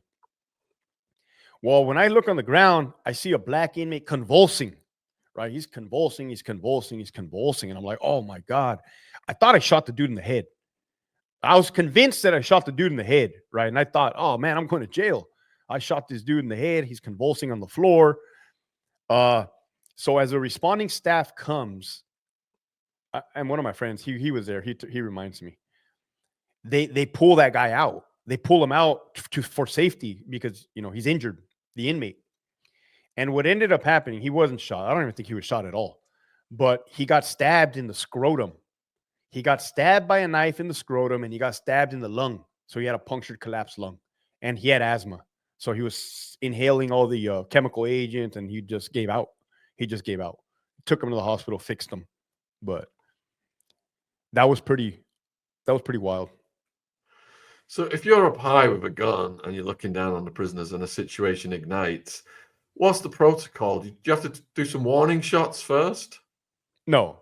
Well, when I look on the ground, I see a black inmate convulsing, right? He's convulsing. And I'm like, oh my God. I thought I shot the dude in the head. I was convinced that I shot the dude in the head, right? And I thought, oh man, I'm going to jail. I shot this dude in the head. He's convulsing on the floor. So as a responding staff comes, and one of my friends, he was there. He reminds me. They pull that guy out. They pull him out for safety because he's injured, the inmate. And what ended up happening, he wasn't shot. I don't even think he was shot at all, but he got stabbed in the scrotum. He got stabbed by a knife in the scrotum, and he got stabbed in the lung. So he had a punctured, collapsed lung, and he had asthma. So he was inhaling all the chemical agent, and he just gave out. Took him to the hospital, fixed him, but that was pretty wild. So if you're up high with a gun and you're looking down on the prisoners and a situation ignites, what's the protocol? Do you have to do some warning shots first? No.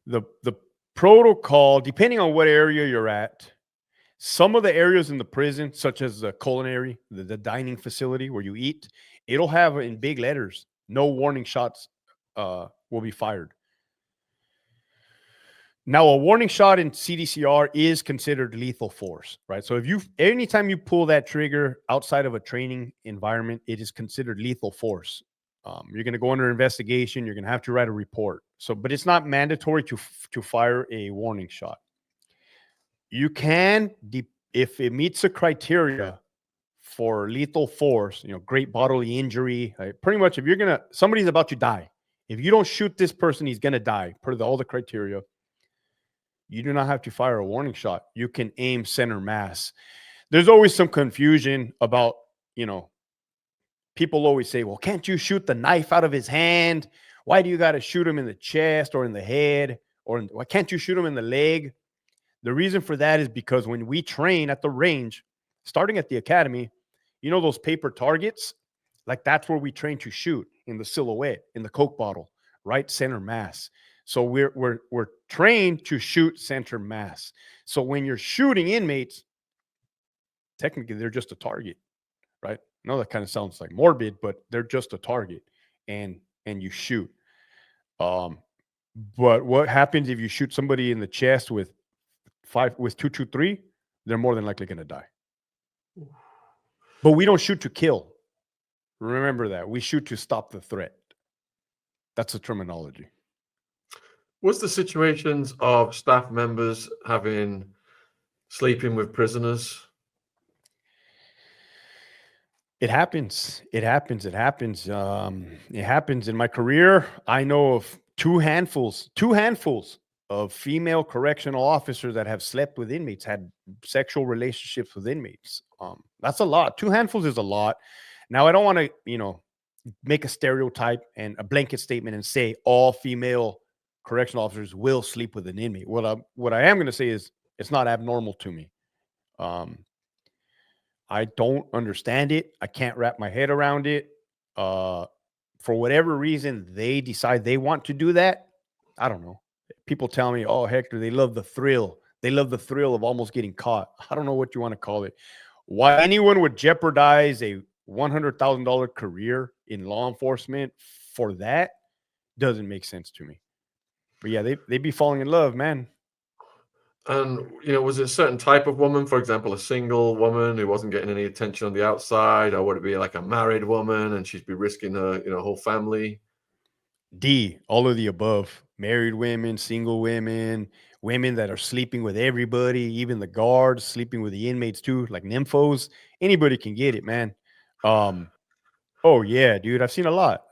The protocol, depending on what area you're at, some of the areas in the prison, such as the culinary, the dining facility where you eat, it'll have in big letters, no warning shots will be fired. Now, a warning shot in CDCR is considered lethal force, right? So anytime you pull that trigger outside of a training environment, it is considered lethal force. You're going to go under investigation. You're going to have to write a report. But it's not mandatory to fire a warning shot. You can, if it meets the criteria for lethal force, great bodily injury, pretty much if somebody's about to die, if you don't shoot this person, he's going to die per all the criteria. You do not have to fire a warning shot. You can aim center mass. There's always some confusion about, people always say, well, can't you shoot the knife out of his hand? Why do you got to shoot him in the chest or in the head? Why can't you shoot him in the leg? The reason for that is because when we train at the range, starting at the academy, those paper targets, like that's where we train to shoot, in the silhouette, in the Coke bottle, right center mass. So we're trained to shoot center mass. So when you're shooting inmates, technically they're just a target, right? I know that kind of sounds like morbid, but they're just a target, and you shoot. But what happens if you shoot somebody in the chest with 223? They're more than likely going to die. But we don't shoot to kill. Remember that. We shoot to stop the threat. That's the terminology. Was the situations of staff members sleeping with prisoners? It happens. It happens in my career. I know of two handfuls of female correctional officers that have slept with inmates, had sexual relationships with inmates. That's a lot. 2 handfuls is a lot. Now, I don't want to, make a stereotype and a blanket statement and say all female correctional officers will sleep with an inmate. What I am going to say is it's not abnormal to me. I don't understand it. I can't wrap my head around it. For whatever reason, they decide they want to do that. I don't know. People tell me, oh, Hector, they love the thrill. They love the thrill of almost getting caught. I don't know what you want to call it. Why anyone would jeopardize a $100,000 career in law enforcement for that doesn't make sense to me. But yeah, they be falling in love, man. And, was it a certain type of woman, for example, a single woman who wasn't getting any attention on the outside, or would it be like a married woman and she'd be risking her, whole family? All of the above. Married women, single women, women that are sleeping with everybody, even the guards sleeping with the inmates too, like nymphos. Anybody can get it, man. Oh yeah, dude. I've seen a lot.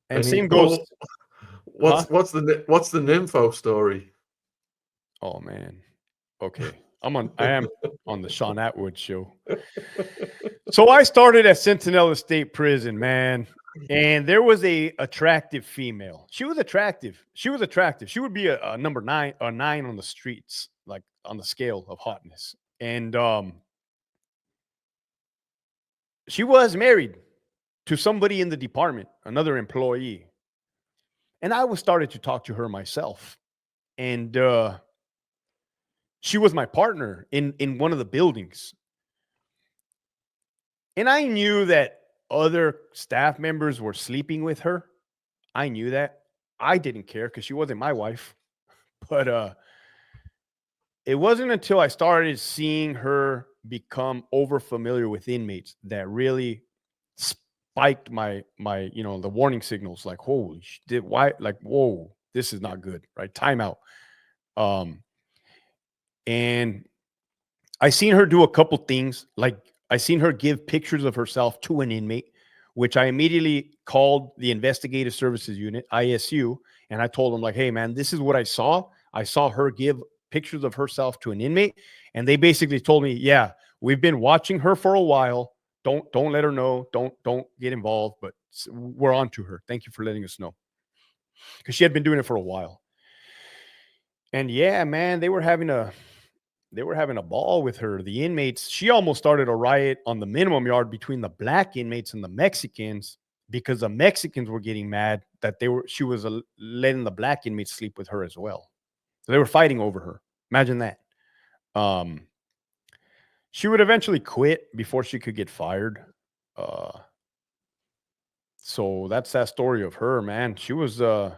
And same goes. What's the nympho story? Oh man. Okay. I am on the Sean Atwood show. So I started at Centinela State Prison, man. And there was a attractive female. She was attractive. She would be a number 9 or 9 on the streets, like on the scale of hotness. And she was married to somebody in the department, another employee. And I was started to talk to her myself. And she was my partner in one of the buildings. And I knew that other staff members were sleeping with her. I knew that. I didn't care because she wasn't my wife. But it wasn't until I started seeing her become over familiar with inmates that really spiked my the warning signals. Like, holy shit, why? Like, whoa, this is not good, right? Timeout. And I seen her do a couple things. Like, I seen her give pictures of herself to an inmate, which I immediately called the Investigative Services Unit, ISU, and I told them, like, hey, man, this is what I saw. I saw her give pictures of herself to an inmate, and they basically told me, yeah, we've been watching her for a while. Don't let her know. Don't get involved, but we're on to her. Thank you for letting us know. Because she had been doing it for a while. And yeah, man, they were having a ball with her. The inmates, she almost started a riot on the minimum yard between the black inmates and the Mexicans because the Mexicans were getting mad that she was letting the black inmates sleep with her as well. So they were fighting over her. Imagine that. She would eventually quit before she could get fired. So that's that story of her, man. She was good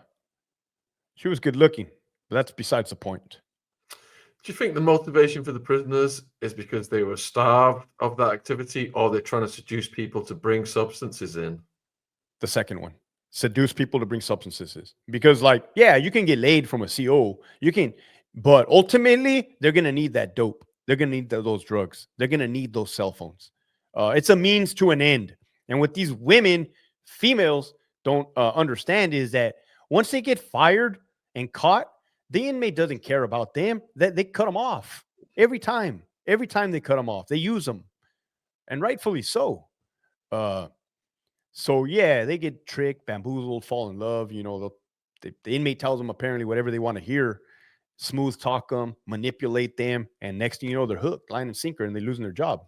looking, but that's besides the point. Do you think the motivation for the prisoners is because they were starved of that activity, or they're trying to seduce people to bring substances in? The second one. Seduce people to bring substances. Because, like, yeah, you can get laid from a CO. You can, but ultimately, they're going to need that dope. They're going to need those drugs. They're going to need those cell phones. It's a means to an end. And what these women, females, don't understand is that once they get fired and caught, the inmate doesn't care about them. That they cut them off every time. Every time they cut them off, they use them, and rightfully so. So yeah, they get tricked, bamboozled, fall in love. The inmate tells them apparently whatever they want to hear, smooth talk them, manipulate them, and next thing you know, they're hooked, line and sinker, and they're losing their job.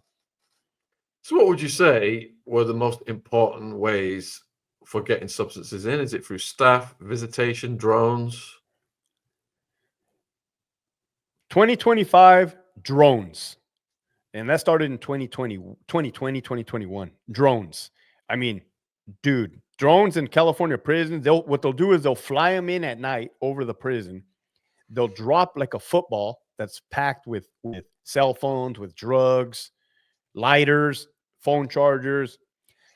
So what would you say were the most important ways for getting substances in? Is it through staff, visitation, drones? 2025 drones. And that started in 2020, 2021. Drones. I mean, dude, drones in California prisons, what they'll do is they'll fly them in at night over the prison. They'll drop like a football that's packed with cell phones, with drugs, lighters, phone chargers.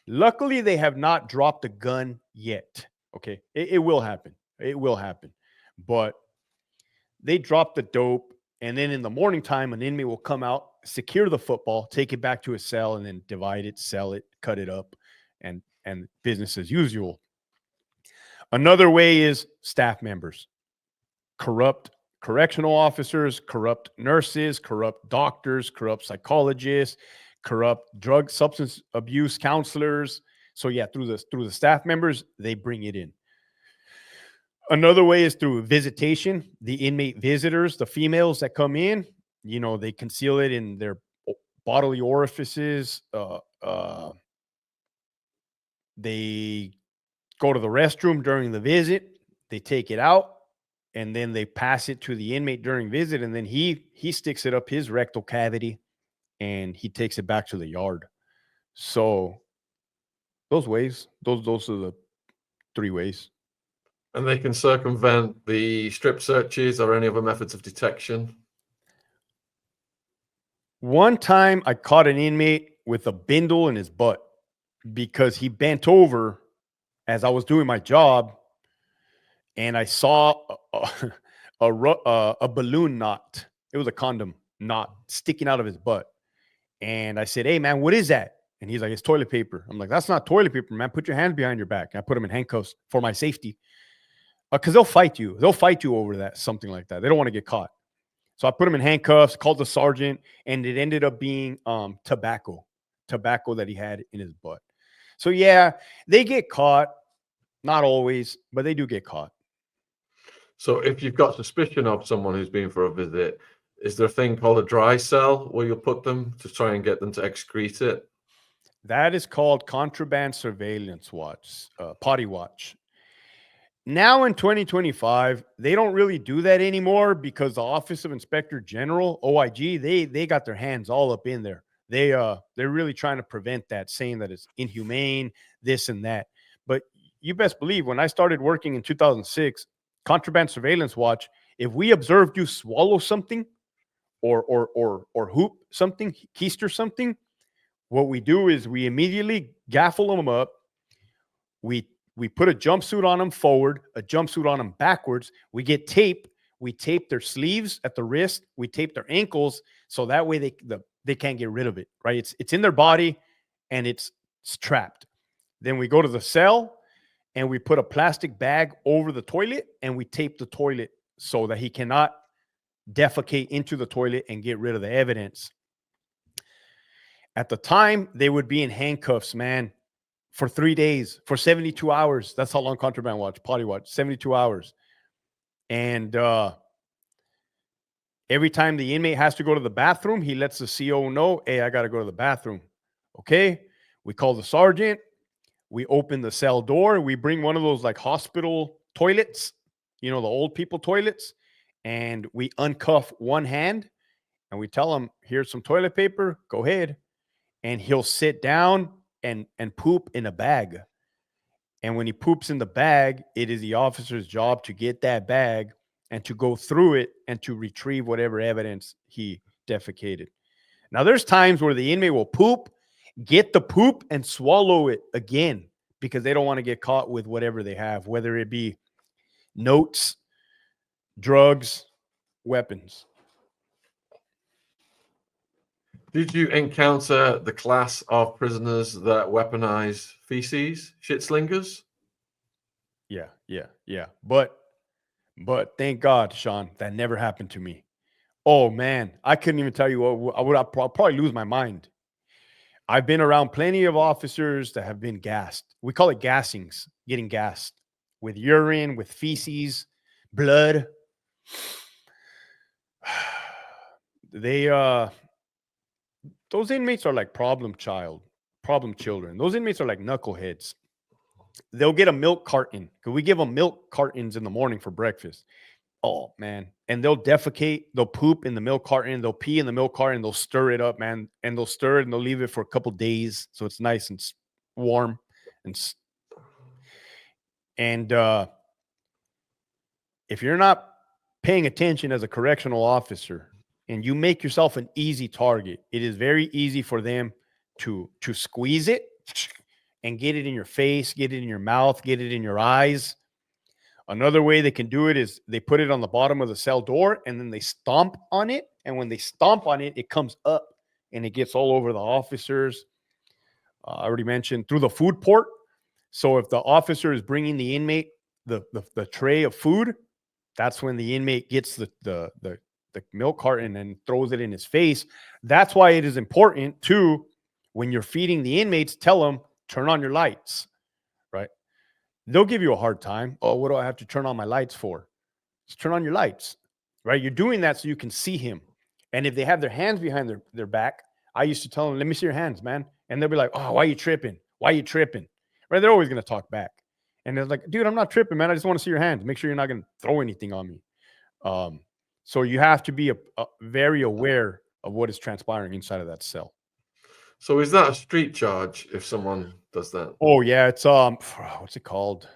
Luckily, they have not dropped a gun yet. Okay. It will happen. It will happen. But they drop the dope. And then in the morning time, an inmate will come out, secure the football, take it back to his cell, and then divide it, sell it, cut it up, and business as usual. Another way is staff members. Corrupt correctional officers, corrupt nurses, corrupt doctors, corrupt psychologists, corrupt drug substance abuse counselors. So yeah, through the staff members, they bring it in. Another way is through visitation. The inmate visitors, the females that come in, they conceal it in their bodily orifices. They go to the restroom during the visit. They take it out, and then they pass it to the inmate during visit, and then he sticks it up his rectal cavity, and he takes it back to the yard. So those ways, those are the 3 ways. And they can circumvent the strip searches or any other methods of detection? One time I caught an inmate with a bindle in his butt because he bent over as I was doing my job, and I saw a balloon knot. It was a condom knot sticking out of his butt. And I said, hey, man, what is that? And he's like, it's toilet paper. I'm like, that's not toilet paper, man. Put your hands behind your back. And I put him in handcuffs for my safety. Because they'll fight you. They'll fight you over that, something like that. They don't want to get caught. So I put him in handcuffs, called the sergeant, and it ended up being tobacco that he had in his butt. So yeah, they get caught. Not always, but they do get caught. So if you've got suspicion of someone who's been for a visit, is there a thing called a dry cell where you'll put them to try and get them to excrete it? That is called contraband surveillance watch, potty watch. Now in 2025, they don't really do that anymore because the Office of Inspector General, OIG, they got their hands all up in there. They're really trying to prevent that, saying that it's inhumane, this and that. But you best believe when I started working in 2006, contraband surveillance watch, if we observed you swallow something or hoop something, keister something, what we do is we immediately gaffle them up. We put a jumpsuit on them forward, a jumpsuit on them backwards. We get tape. We tape their sleeves at the wrist. We tape their ankles so that way they can't get rid of it. Right? It's in their body and it's trapped. Then we go to the cell and we put a plastic bag over the toilet and we tape the toilet so that he cannot defecate into the toilet and get rid of the evidence. At the time, they would be in handcuffs, man, for 3 days, for 72 hours. That's how long contraband watch, potty watch, 72 hours. And every time the inmate has to go to the bathroom, he lets the CO know, hey, I got to go to the bathroom. Okay. We call the sergeant. We open the cell door. We bring one of those like hospital toilets, the old people toilets, and we uncuff one hand and we tell him, here's some toilet paper. Go ahead. And he'll sit down and poop in a bag. And when he poops in the bag, it is the officer's job to get that bag and to go through it and to retrieve whatever evidence he defecated. Now, there's times where the inmate will poop, get the poop, and swallow it again because they don't want to get caught with whatever they have, whether it be notes, drugs, weapons. Did you encounter the class of prisoners that weaponize feces, shit slingers? Yeah. But thank God, Sean, that never happened to me. Oh man, I couldn't even tell you what I'd probably lose my mind. I've been around plenty of officers that have been gassed. We call it gassings, getting gassed with urine, with feces, blood. Those inmates are like problem children. Those inmates are like knuckleheads. They'll get a milk carton because we give them milk cartons in the morning for breakfast. Oh man. And they'll defecate, they'll poop in the milk carton, they'll pee in the milk carton, they'll stir it up, man. And they'll stir it and they'll leave it for a couple days so it's nice and warm. And if you're not paying attention as a correctional officer and you make yourself an easy target, it is very easy for them to squeeze it and get it in your face, get it in your mouth, get it in your eyes. Another way they can do it is they put it on the bottom of the cell door and then they stomp on it. And when they stomp on it, it comes up and it gets all over the officers. I already mentioned through the food port. So if the officer is bringing the inmate the tray of food, that's when the inmate gets the milk carton and throws it in his face. That's why it is important to, when you're feeding the inmates, tell them, turn on your lights, right? They'll give you a hard time. Oh, what do I have to turn on my lights for? Just turn on your lights, right? You're doing that so you can see him. And if they have their hands behind their back, I used to tell them, let me see your hands, man. And they'll be like, oh, why are you tripping? Why are you tripping? Right? They're always going to talk back. And they're like, dude, I'm not tripping, man. I just want to see your hands. Make sure you're not going to throw anything on me. So you have to be very aware of what is transpiring inside of that cell. So is that a street charge if someone does that? Oh yeah, it's what's it called?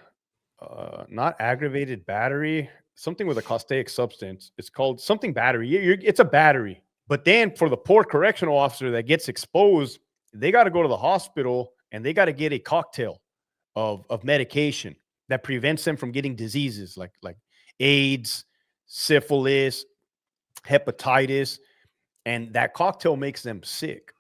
Not aggravated battery, something with a caustic substance. It's called something battery. It's a battery. But then for the poor correctional officer that gets exposed, they got to go to the hospital and they got to get a cocktail of medication that prevents them from getting diseases like AIDS, syphilis, hepatitis, and that cocktail makes them sick.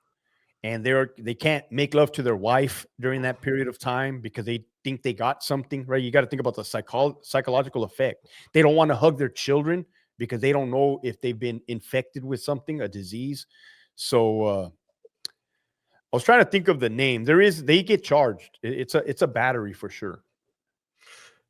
And they can't make love to their wife during that period of time because they think they got something, right? You got to think about the psychological effect. They don't want to hug their children because they don't know if they've been infected with something, a disease. So I was trying to think of the name. They get charged. It's a battery for sure.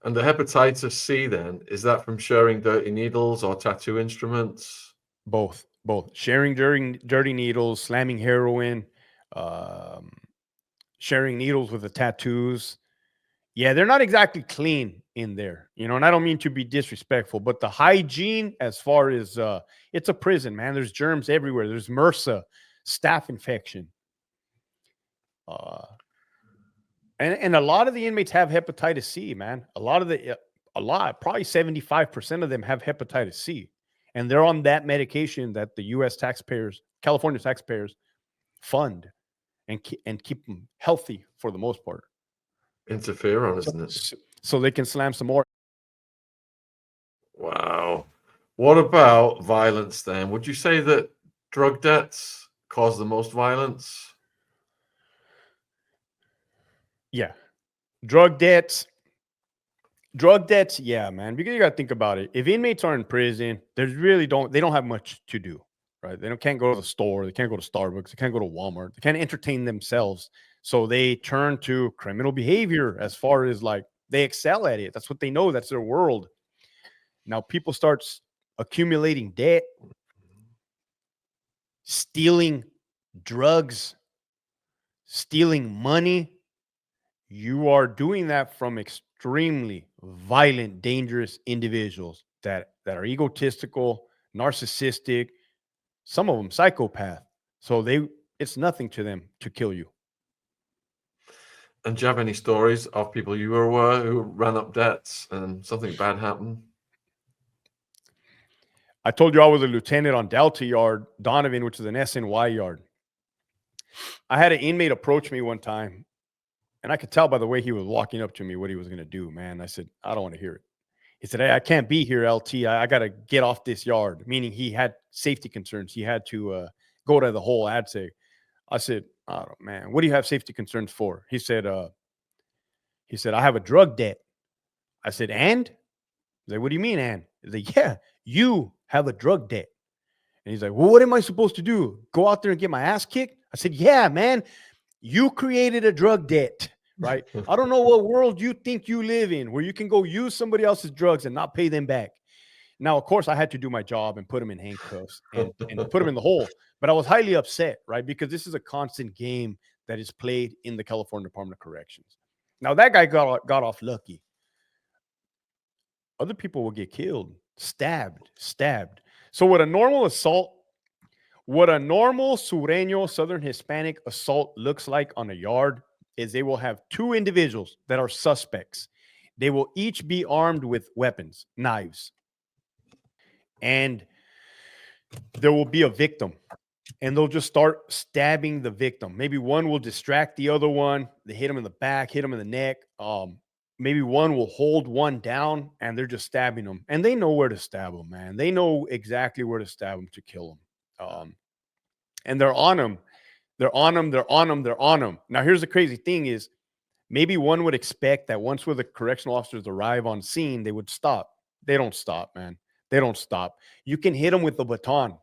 And the hepatitis C, then, is that from sharing dirty needles or tattoo instruments? Both. Sharing dirty needles, slamming heroin, um, sharing needles with the tattoos. Yeah, they're not exactly clean in there, and I don't mean to be disrespectful, but the hygiene, as far as it's a prison, man. There's germs everywhere. There's MRSA, staph infection. Uh, and a lot of the inmates have hepatitis C, man. Probably 75% of them have hepatitis C. And they're on that medication that the US taxpayers, California taxpayers fund and keep them healthy for the most part. Interferon, isn't it? So they can slam some more. Wow. What about violence then? Would you say that drug debts cause the most violence? Yeah. Drug debts, yeah, man. Because you got to think about it. If inmates are in prison, they don't have much to do, right? Can't go to the store, they can't go to Starbucks, they can't go to Walmart, they can't entertain themselves. So they turn to criminal behavior, as far as like they excel at it. That's what they know, that's their world. Now people start accumulating debt, stealing drugs, stealing money. You are doing that from extremely violent, dangerous individuals that are egotistical, narcissistic, some of them psychopath. So it's nothing to them to kill you. And do you have any stories of people you were aware who ran up debts and something bad happened? I told you I was a lieutenant on Delta Yard, Donovan, which is an SNY yard. I had an inmate approach me one time, and I could tell by the way he was walking up to me what he was going to do, man. I said, I don't want to hear it. He said, hey, I can't be here, LT. I got to get off this yard, meaning he had safety concerns. He had to go to the whole ad say. I said, oh, man, what do you have safety concerns for? He said, I have a drug debt. I said, and? I said, what do you mean, and? He's like, yeah, you have a drug debt. And he's like, well, what am I supposed to do? Go out there and get my ass kicked? I said, yeah, man, you created a drug debt, right? I don't know what world you think you live in where you can go use somebody else's drugs and not pay them back. Now, of course, I had to do my job and put him in handcuffs and put him in the hole. But I was highly upset, right? Because this is a constant game that is played in the California Department of Corrections. Now, that guy got off lucky. Other people will get killed, stabbed. So what a normal Sureño, Southern Hispanic assault looks like on a yard is they will have two individuals that are suspects. They will each be armed with weapons, knives. And there will be a victim. And they'll just start stabbing the victim. Maybe one will distract the other one. They hit him in the back, hit him in the neck. Maybe one will hold one down and they're just stabbing them. And they know where to stab them, man. They know exactly where to stab them to kill them. And they're on them. They're on them. Now, here's the crazy thing is maybe one would expect that once the correctional officers arrive on scene, they would stop. They don't stop, man. They don't stop. You can hit them with the baton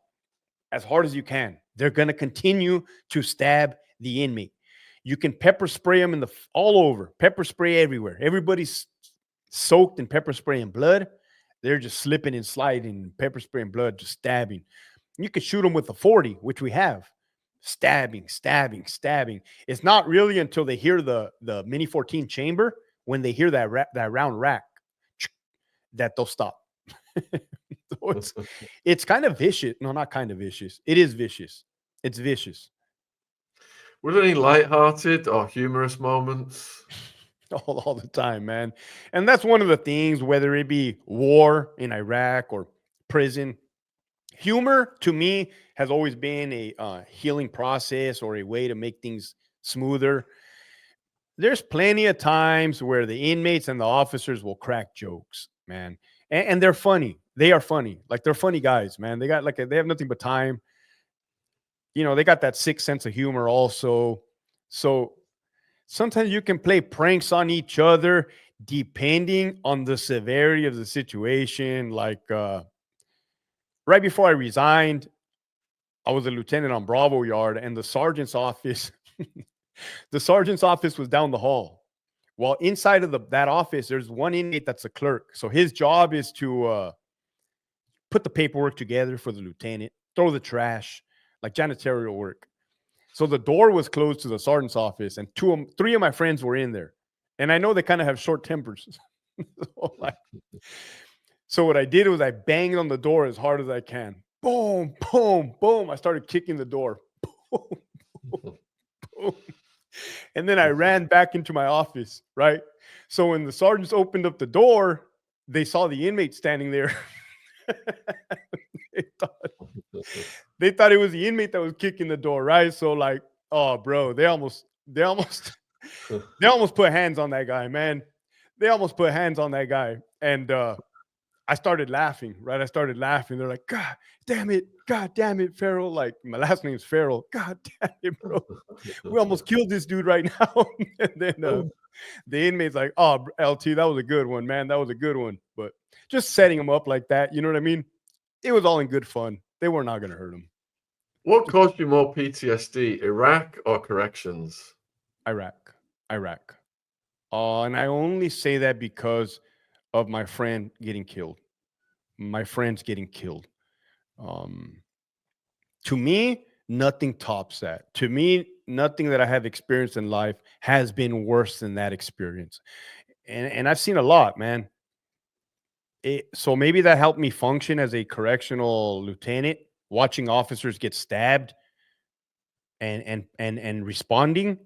as hard as you can. They're going to continue to stab the inmate. You can pepper spray them all over, pepper spray everywhere. Everybody's soaked in pepper spray and blood. They're just slipping and sliding, pepper spray and blood, just stabbing. You could shoot them with a 40, which we have. Stabbing. It's not really until they hear the Mini 14 chamber, when they hear that round rack, that they'll stop. So it's kind of vicious. No, not kind of vicious. It is vicious. It's vicious. Were there any lighthearted or humorous moments? All the time, man. And that's one of the things, whether it be war in Iraq or prison. Humor, to me, has always been a healing process or a way to make things smoother. There's plenty of times where the inmates and the officers will crack jokes, man. And they're funny. They are funny. Like, they're funny guys, man. They have nothing but time. They got that sick sense of humor also. So sometimes you can play pranks on each other depending on the severity of the situation. Like, right before I resigned, I was a lieutenant on Bravo Yard, and the sergeant's office The sergeant's office was down the hall. Well, inside of that office, there's one inmate that's a clerk. So his job is to put the paperwork together for the lieutenant, throw the trash, like janitorial work. So the door was closed to the sergeant's office, and three of my friends were in there. And I know they kind of have short tempers. So what I did was I banged on the door as hard as I can. Boom, boom, boom. I started kicking the door. Boom, boom, boom. And then I ran back into my office, right? So when the sergeants opened up the door, they saw the inmate standing there. they thought it was the inmate that was kicking the door, right? So like, oh, bro, they almost put hands on that guy, man. They almost put hands on that guy. And I started laughing, right? I started laughing. They're like, God damn it, Farrell. Like, my last name's Farrell. God damn it, bro. We almost killed this dude right now. And then the inmate's like, oh, LT, that was a good one, man. That was a good one. But just setting him up like that, you know what I mean? It was all in good fun. They were not going to hurt him. What caused you more PTSD, Iraq or corrections? Iraq. And I only say that because of my friend getting killed. My friends getting killed. To me, nothing tops that. To me, nothing that I have experienced in life has been worse than that experience. And I've seen a lot, man. So maybe that helped me function as a correctional lieutenant, watching officers get stabbed and responding.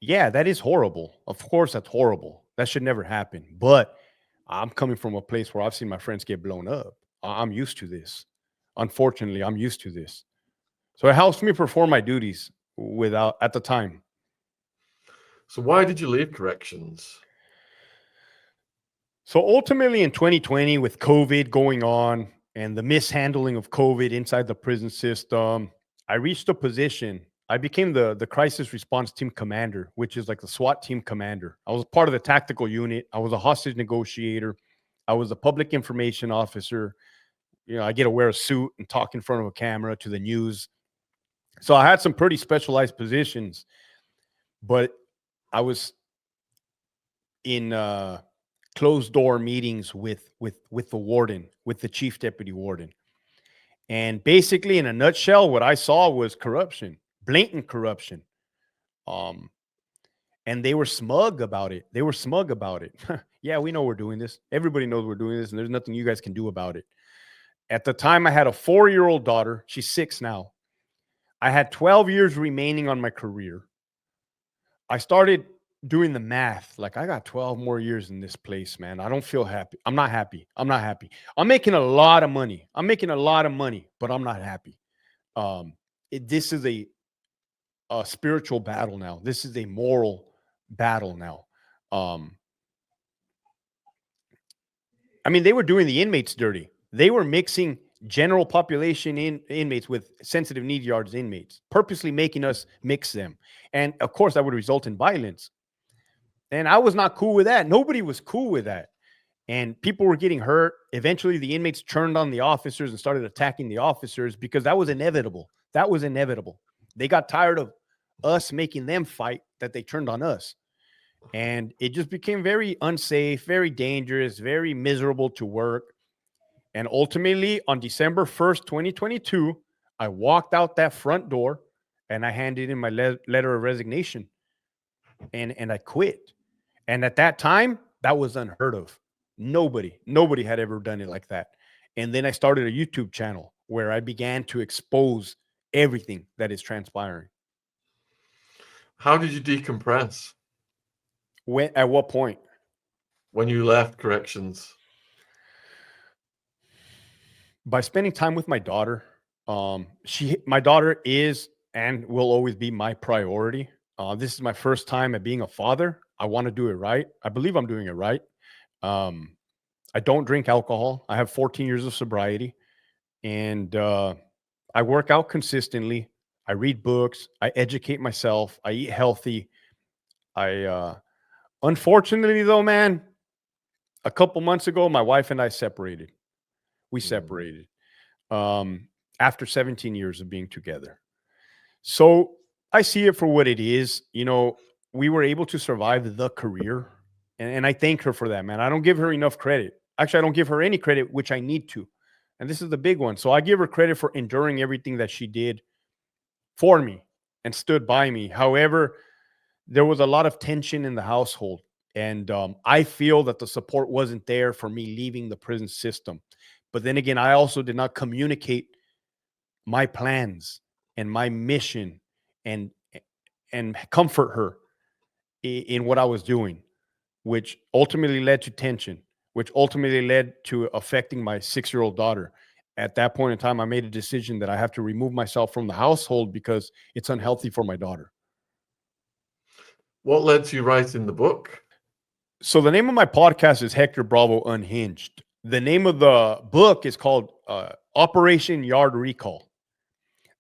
Yeah, that is horrible. Of course, that's horrible. That should never happen. But I'm coming from a place where I've seen my friends get blown up. I'm used to this. Unfortunately, I'm used to this. So it helps me perform my duties at the time. So why did you leave corrections? So ultimately in 2020, with COVID going on and the mishandling of COVID inside the prison system, I reached a position. I became the crisis response team commander, which is like the SWAT team commander. I was part of the tactical unit. I was a hostage negotiator. I was a public information officer. You know, I get to wear a suit and talk in front of a camera to the news. So I had some pretty specialized positions, but I was in closed door meetings with the warden, with the chief deputy warden. And basically, in a nutshell, what I saw was corruption, blatant corruption. And they were smug about it. Yeah, we know we're doing this. Everybody knows we're doing this, and there's nothing you guys can do about it. At the time, I had a 4-year-old daughter. She's 6 now. I had 12 years remaining on my career. I started doing the math. Like, I got 12 more years in this place, man. I don't feel happy. I'm not happy. I'm making a lot of money. But I'm not happy. This is a spiritual battle now. This is a moral battle now. I mean, they were doing the inmates dirty. They were mixing general population inmates with sensitive need yards inmates, purposely making us mix them. And of course, that would result in violence. And I was not cool with that. Nobody was cool with that. And people were getting hurt. Eventually, the inmates turned on the officers and started attacking the officers because that was inevitable. They got tired of us making them fight, that they turned on us. And it just became very unsafe, very dangerous, very miserable to work. And ultimately, on December 1st, 2022, I walked out that front door and I handed in my letter of resignation. And I quit. And at that time, that was unheard of. Nobody had ever done it like that. And then I started a YouTube channel where I began to expose everything that is transpiring. How did you decompress? At what point? When you left corrections? By spending time with my daughter. My daughter is and will always be my priority. This is my first time at being a father. I want to do it right. I believe I'm doing it right. I don't drink alcohol. I have 14 years of sobriety, and I work out consistently. I read books. I educate myself. I eat healthy. Unfortunately though, man, a couple months ago, my wife and I separated. We separated after 17 years of being together. So I see it for what it is. We were able to survive the career, and I thank her for that, man. I don't give her enough credit. Actually, I don't give her any credit, which I need to. And this is the big one. So I give her credit for enduring everything that she did for me and stood by me. However, there was a lot of tension in the household. And I feel that the support wasn't there for me leaving the prison system. But then again, I also did not communicate my plans and my mission and comfort her in what I was doing, which ultimately led to tension, which ultimately led to affecting my 6-year-old daughter. At that point in time, I made a decision that I have to remove myself from the household because it's unhealthy for my daughter. What led to you writing the book? So the name of my podcast is Hector Bravo Unhinged. The name of the book is called Operation Yard Recall.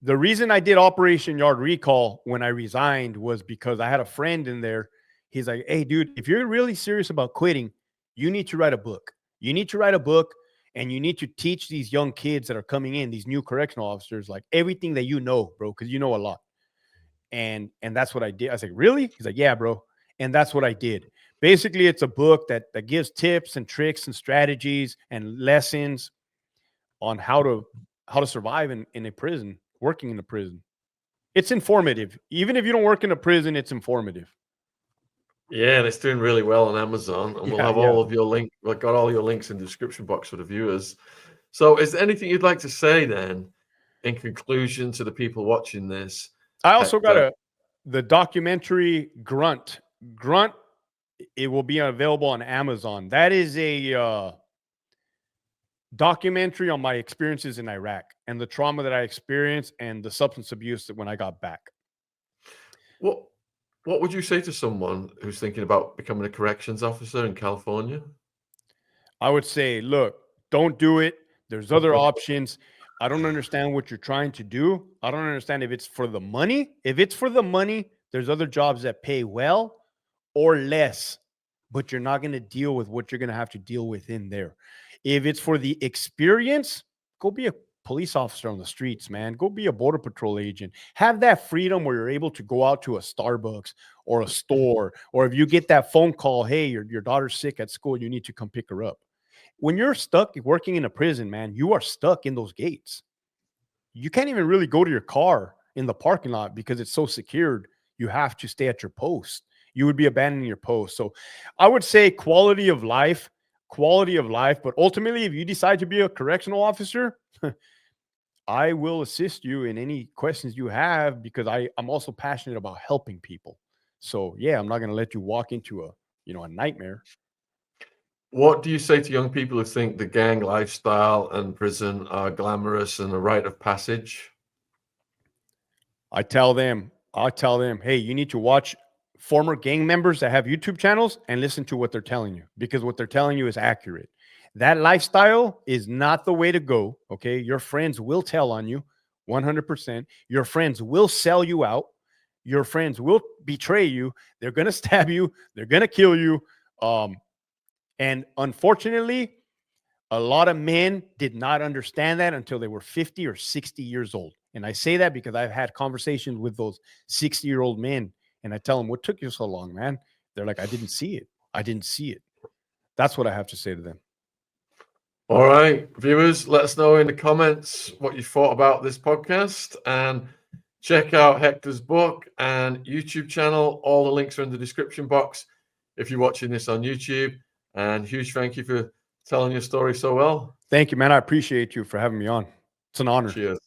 The reason I did Operation Yard Recall when I resigned was because I had a friend in there. He's like, hey, dude, if you're really serious about quitting, you need to write a book. You need to write a book, and you need to teach these young kids that are coming in, these new correctional officers, like everything that you know, bro, because you know a lot. And that's what I did. I was like, really? He's like, yeah, bro. And that's what I did. Basically, it's a book that gives tips and tricks and strategies and lessons on how to survive in a prison, working in a prison. It's informative. Even if you don't work in a prison, it's informative. Yeah, and it's doing really well on Amazon, and we'll have all of your link. We've got all your links in the description box for the viewers. So, is there anything you'd like to say then, in conclusion, to the people watching this? I also got the documentary Grunt. Grunt, it will be available on Amazon. That is a documentary on my experiences in Iraq and the trauma that I experienced and the substance abuse that when I got back. What would you say to someone who's thinking about becoming a corrections officer in California? I would say, look, don't do it. There's other options. I don't understand what you're trying to do. I don't understand if it's for the money. If it's for the money, there's other jobs that pay well or less, but you're not going to deal with what you're going to have to deal with in there. If it's for the experience, go be a police officer on the streets, man. Go be a border patrol agent. Have that freedom where you're able to go out to a Starbucks or a store, or if you get that phone call, hey, your daughter's sick at school, you need to come pick her up. When you're stuck working in a prison, man, you are stuck in those gates. You can't even really go to your car in the parking lot because it's so secured. You have to stay at your post. You would be abandoning your post. So I would say quality of life. But ultimately, if you decide to be a correctional officer, I will assist you in any questions you have because I'm also passionate about helping people. So yeah, I'm not going to let you walk into a nightmare. What do you say to young people who think the gang lifestyle and prison are glamorous and a rite of passage? I tell them, hey, you need to watch former gang members that have YouTube channels and listen to what they're telling you because what they're telling you is accurate. That lifestyle is not the way to go. Okay. Your friends will tell on you 100%. Your friends will sell you out. Your friends will betray you. They're going to stab you. They're going to kill you. And unfortunately, a lot of men did not understand that until they were 50 or 60 years old. And I say that because I've had conversations with those 60-year-old men. And I tell them, what took you so long, man? They're like, I didn't see it. I didn't see it. That's what I have to say to them. All right, viewers, let us know in the comments what you thought about this podcast, and check out Hector's book and YouTube channel. All the links are in the description box if you're watching this on YouTube. And huge thank you for telling your story so well. Thank you, man. I appreciate you for having me on. It's an honor. Cheers.